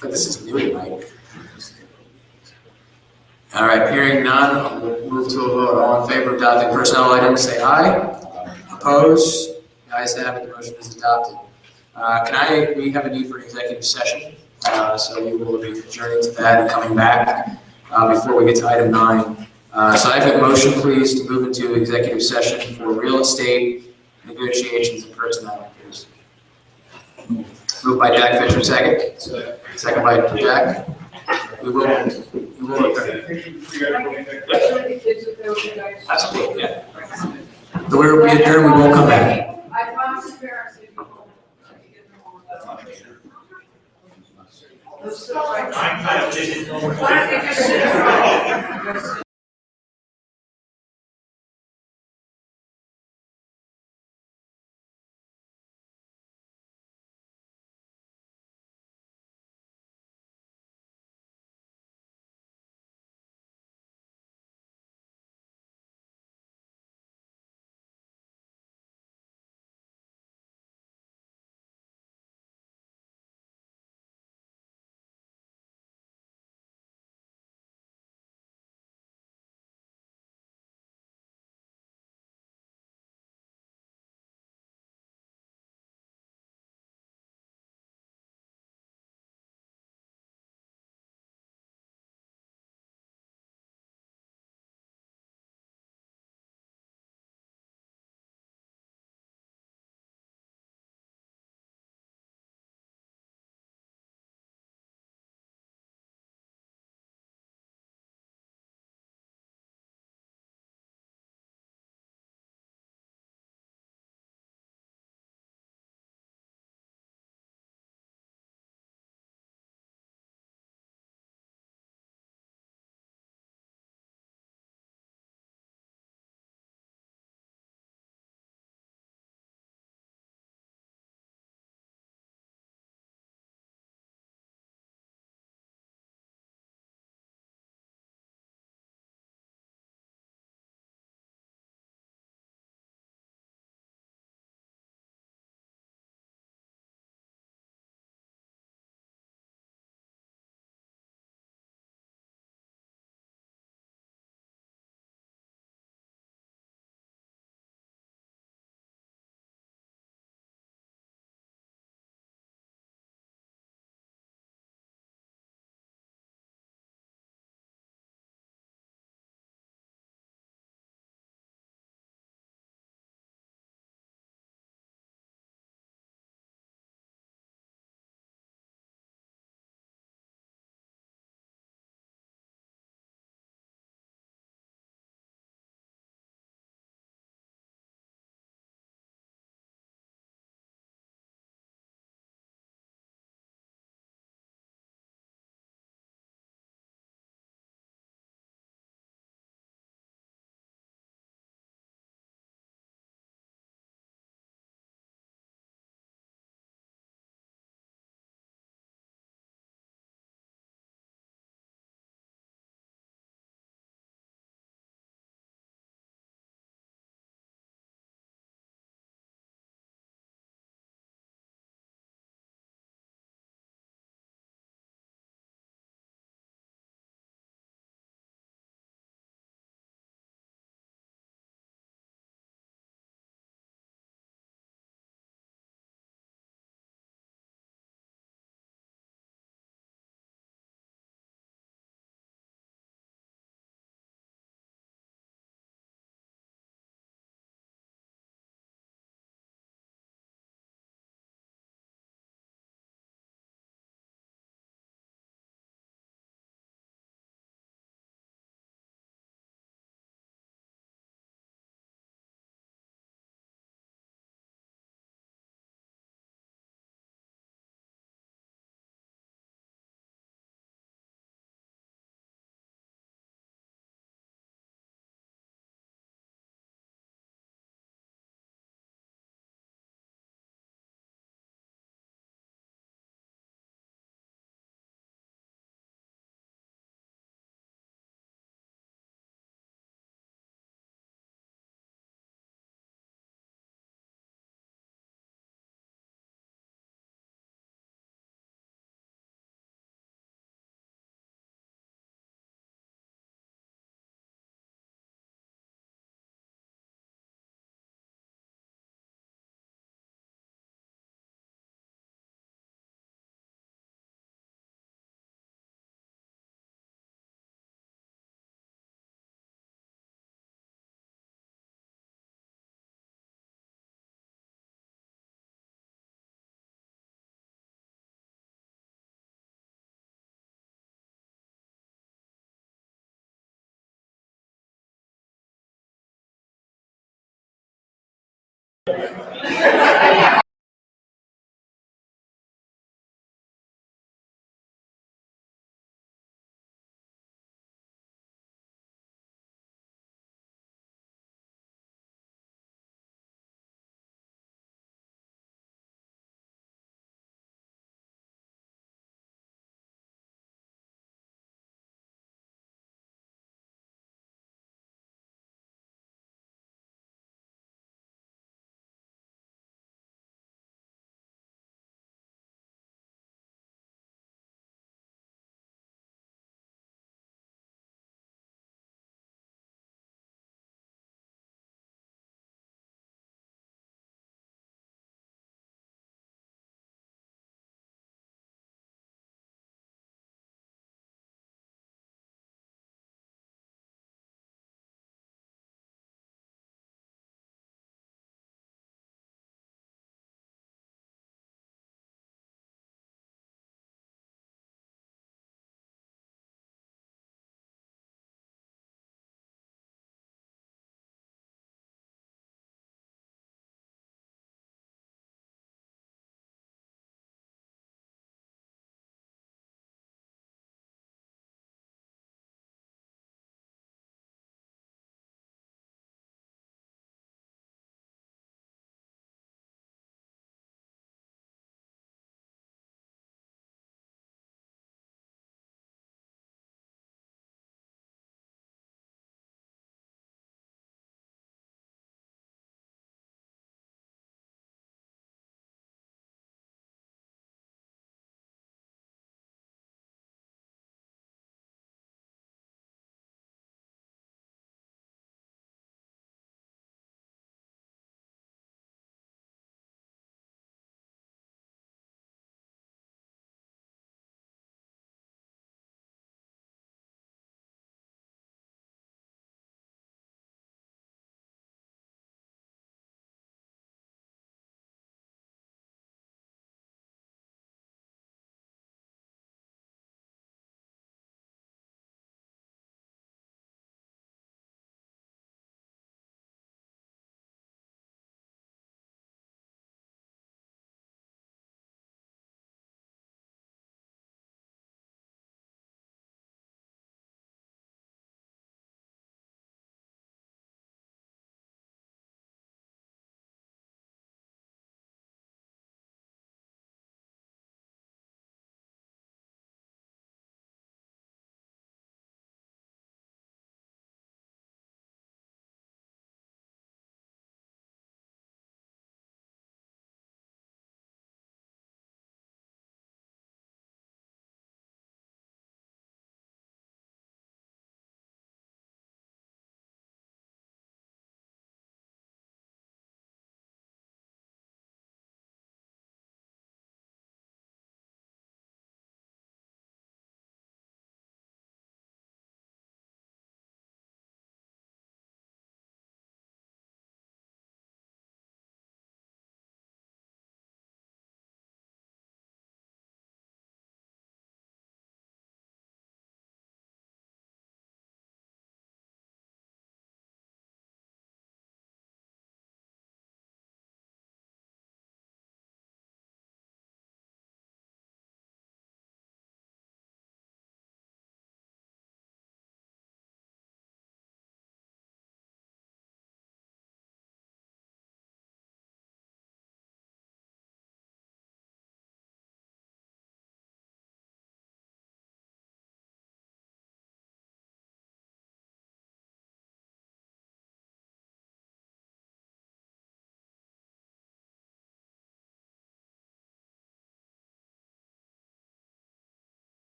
think this is new tonight. All right, hearing none, we'll move to a vote. All in favor of adopting personnel items, say aye. Opposed? The ayes have it, the motion is adopted. We have a need for an executive session So we will be adjourning to that and coming back before we get to item 9. So I have a motion, please, to move into executive session for real estate negotiations and personnel matters. Moved by Jack Fisher, second. Second by Jack. We will. Absolutely, yeah. The way we'll be adjourned, we won't come back. I promise the parents that you will. I didn't know what. Why don't you just sit around?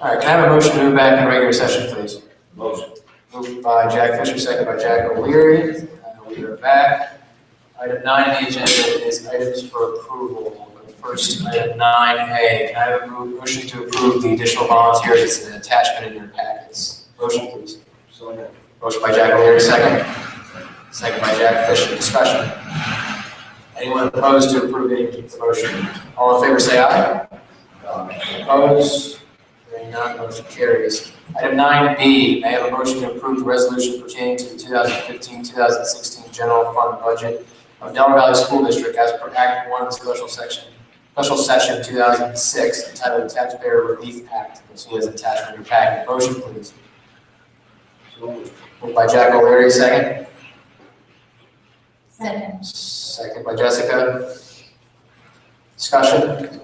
All right, can I have a motion to move back in regular session, please? Motion. Moved by Jack Fisher, second by Jack O'Leary. We are back. Item 9 on the agenda is items for approval. First, item 9A. Can I have a motion to approve the additional volunteers? It's an attachment in your packets. Motion, please. Motion by Jack O'Leary, second. Second by Jack Fisher. Discussion. Anyone opposed to approving the motion? All in favor say aye. Opposed? Hearing none, motion carries. Item 9B, may I have a motion to approve the resolution pertaining to the 2015-2016 general fund budget of Delaware Valley School District as per Act 1 Special Session 2006 entitled Taxpayer Relief Act. You'll see as attached in your packet. Motion, please. Moved by Jack O'Leary, second. Second. Second by Jessica. Discussion.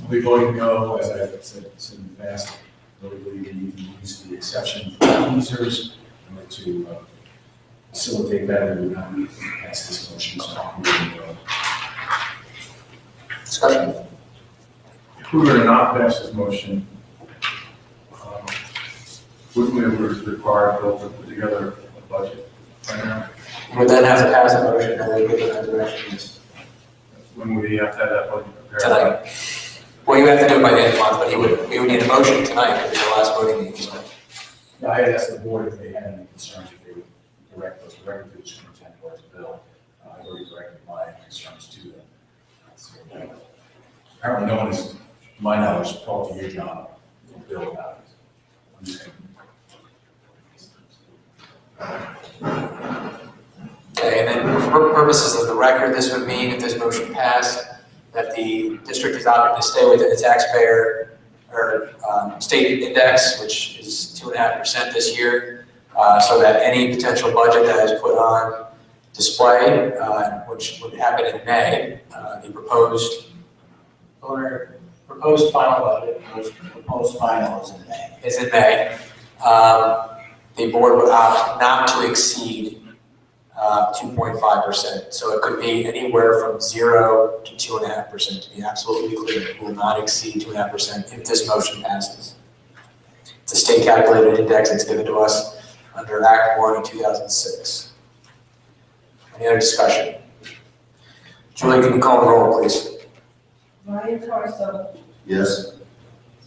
We voting no, as I've said in the past, we believe we need to use the exception for users in order to facilitate that. We would not pass this motion, so I'm voting no. Discussion. If we were to not pass this motion, wouldn't we have required Bill to put together a budget right now? You would then have to pass a motion and then give it that direction When would he have to have that budget prepared? tonight. Well, you have to do it by the end of the month, but we would need a motion tonight because it's the last voting meeting. So. Yeah, I had asked the board if they had any concerns, if they would direct those directly to the superintendent or to Bill. I've already directed my concerns to them. So, apparently no one is, to my knowledge, talked to you, John, or Bill about it. I'm just Okay, and then for purposes of the record, this would mean if this motion passed, that the district is opting to stay within the taxpayer or state index, which is 2.5% this year, so that any potential budget that is put on display, which would happen in May, the proposed final budget. Proposed final is in May. Is in May. The board would opt not to exceed 2.5%. So it could be anywhere from 0 to 2.5%. To be absolutely clear, it will not exceed 2.5% if this motion passes. It's a state calculated index that's given to us under Act 1 of 2006. Any other discussion? Julie, can you call the roll, please? Ryan Carso, Yes.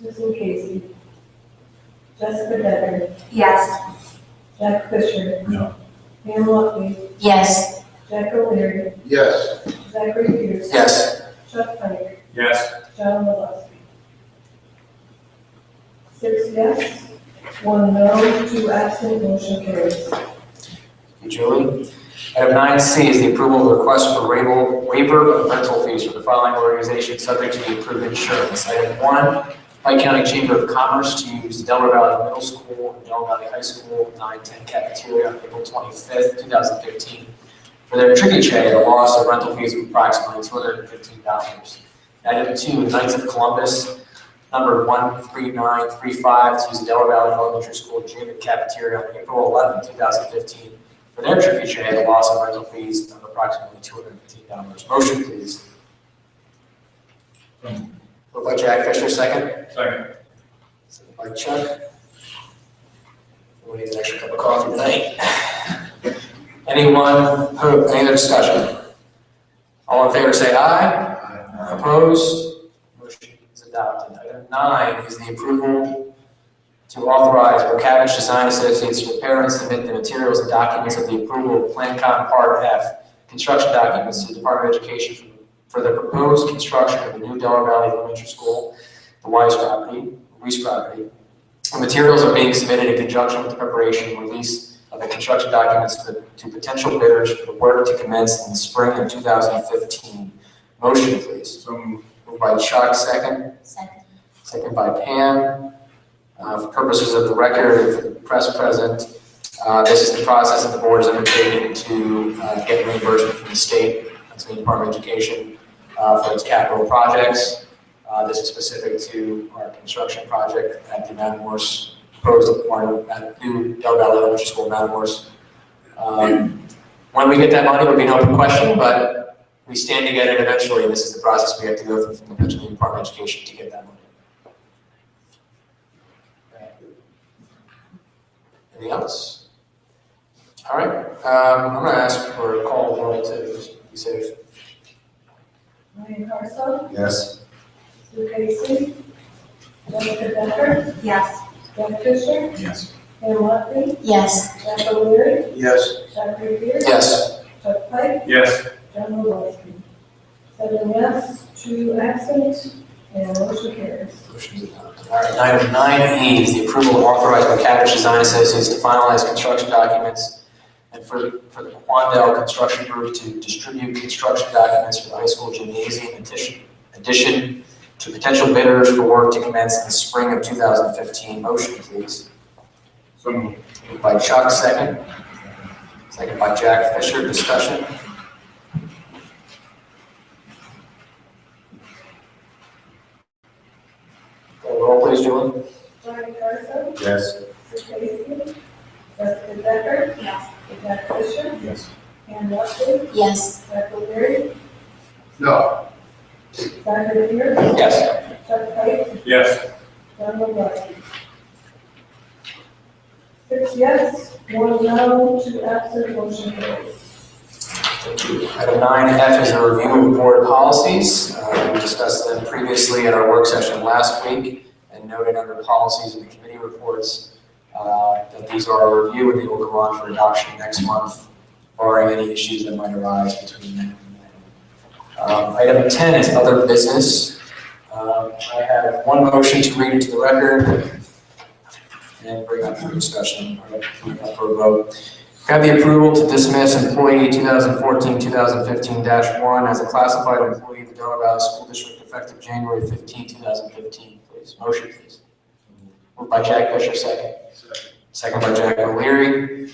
Susan Casey, Jessica Decker, Yes. Jack Fisher, No. Pam Luckey, Yes. Jack O'Leary, Yes. Zachary Pierce. Yes. Chuck Pike, Yes. John Malowski. 6 yes, 1 no, 2 absent, motion carries. Thank you, Julie. Item 9C is the approval of the request for waiver of rental fees for the following organizations subject to the approved insurance. Item 1, Pike County Chamber of Commerce to use the Delaware Valley Middle School and Delaware Valley High School 910 cafeteria on April 25th, 2015. For their tricky tray, the loss of rental fees of approximately $215. Item 2, Knights of Columbus, number 13935, to use the Delaware Valley Elementary School gym and cafeteria on April 11th, 2015. For their tricky tray, the loss of rental fees of approximately $215. Motion, please. Moved by Jack Fisher, second. Second. Second by Chuck. We need an extra cup of coffee tonight. Anyone, any other discussion? All in favor say aye. Opposed? Motion is adopted. Item 9 is the approval to authorize Burkavich Design Associates to prepare and submit the materials and documents of the approval of PlanCom Part F, construction documents to the Department of Education for the proposed construction of the new Delaware Valley Elementary School, the Reese property. The materials are being submitted in conjunction with the preparation and release of the construction documents to potential bidders for the work to commence in the spring of 2015. Motion, please. So moved. Moved by Chuck, second. Second. Second by Pam. For purposes of the record, for the press present, this is the process that the board is undertaking to get reimbursement from the state, Pennsylvania Department of Education, for its capital projects. This is specific to our construction project at the Matamoros, proposed at new Delaware Valley Elementary School in Matamoros. When we get that money, it will be an open question, but we stand to get it eventually, and this is the process we have to go through from the Pennsylvania Department of Education to get that money. Anything else? All right, I'm gonna ask for a call roll to just be safe. Ryan Carson, Yes. Sue Casey, Jessica Becker, Yes. Jeff Fisher, Yes. Pam Lutfi, Yes. Jack O'Leary, Yes. Chuck Revere, Yes. Chuck Pipe, Yes. John Woloski. 7 yes, 2 absent, and motion carries. All right, item 9E is the approval of authorized McCavish Design Associates to finalize construction documents and for the Quandale Construction Group to distribute construction documents for the high school gymnasium addition to potential bidders for work to commence in the spring of 2015. Motion, please. So moved. Moved by Chuck, second. Second by Jack Fisher. Discussion. Call roll, please, Julie. Ryan Carson, Yes. Sue Casey, Jessica Becker, Yes. Jack Fisher, Yes. Pam Lutfi, Yes. Jack O'Leary, No. Chuck Revere, Yes. Chuck Pipe, Yes. John Woloski. 6 yes, 1 no, 2 absent, motion carries. Thank you. Item 9F is a review of board policies. We discussed them previously at our work session last week and noted under policies and the committee reports that these are a review and they will go on for adoption next month, barring any issues that might arise between now and then. Item 10 is other business. I have one motion to read into the record and bring up for discussion, or bring up for a vote. Have the approval to dismiss employee 2014-2015-1 as a classified employee of the Delaware Valley School District effective January 15, 2015, please. Motion, please. Moved by Jack Fisher, second. Second by Jack O'Leary.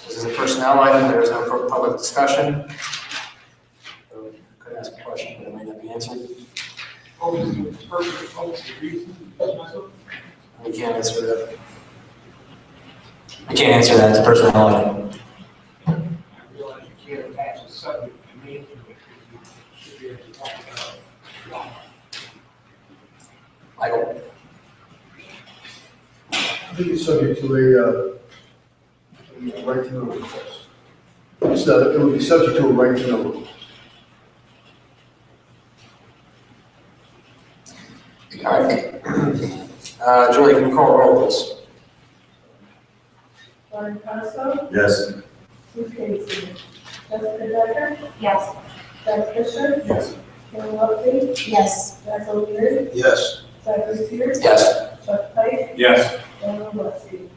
This is a personnel item. There is no public discussion. Could ask a question, but it may not be answered. We can't answer that. We can't answer that. It's a personnel item. I realize you can't attach a subject to me, but you should be able to talk about it. Michael? I think it's subject to a right to know request. It would be subject to a right to know request. All right. Julie, can you call a roll, please? Ryan Carson, Yes. Sue Casey, Jessica Becker, Yes. Jack Fisher, Yes. Pam Lutfi, Yes. Jack O'Leary, Yes. Chuck Revere, Yes. Chuck Pipe, Yes. John Woloski.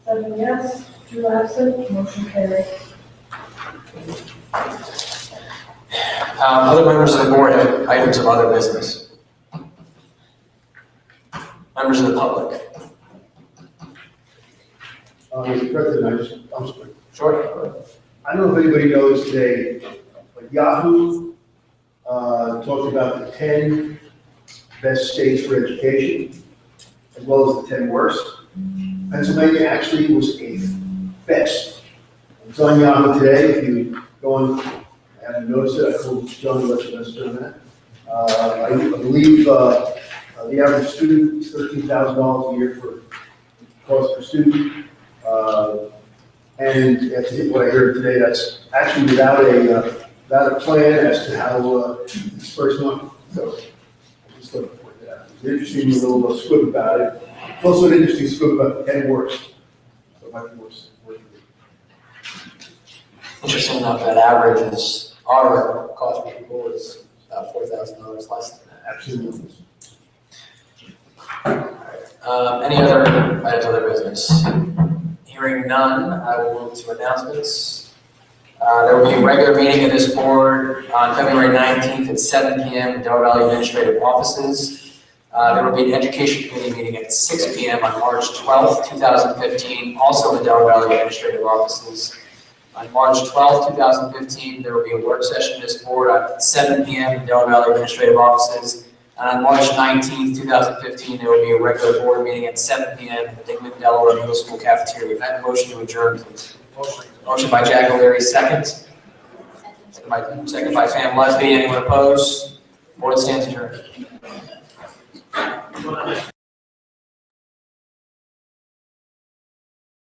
7 yes, 2 absent, motion carries. Other members of the board have items of other business. Members of the public. Mr. President, I'm sorry. Sure. I don't know if anybody knows today, but Yahoo talked about the 10 best states for education, as well as the 10 worst. Pennsylvania actually was 8th best. It's on Yahoo today. If you go on, I haven't noticed it, I told John to let you know on that. I believe the average student is $13,000 a year for cost per student. And after what I heard today, that's actually without a plan as to how to disperse money. So I just thought I'd point that out. It's interesting, a little squib about it. It's also an interesting squib about the 10 worst. So it might be worse. Interesting enough, that average is, our cost per people is about $4,000 less than that. Absolutely. Any other items of other business? Hearing none, I will move to announcements. There will be a regular meeting of this board on February 19th at 7 p.m. in Delaware Valley Administrative Offices. There will be an Education Committee meeting at 6 p.m. on March 12th, 2015, also in the Delaware Valley Administrative Offices. On March 12th, 2015, there will be a work session of this board at 7 p.m. in Delaware Valley Administrative Offices. And on March 19th, 2015, there will be a regular board meeting at 7 p.m. in the Dignam, Delaware Middle School cafeteria. Can I have a motion to adjourn, please? Motion by Jack O'Leary, second. Second by Pam Lutfi. Anyone opposed? Board stands adjourned.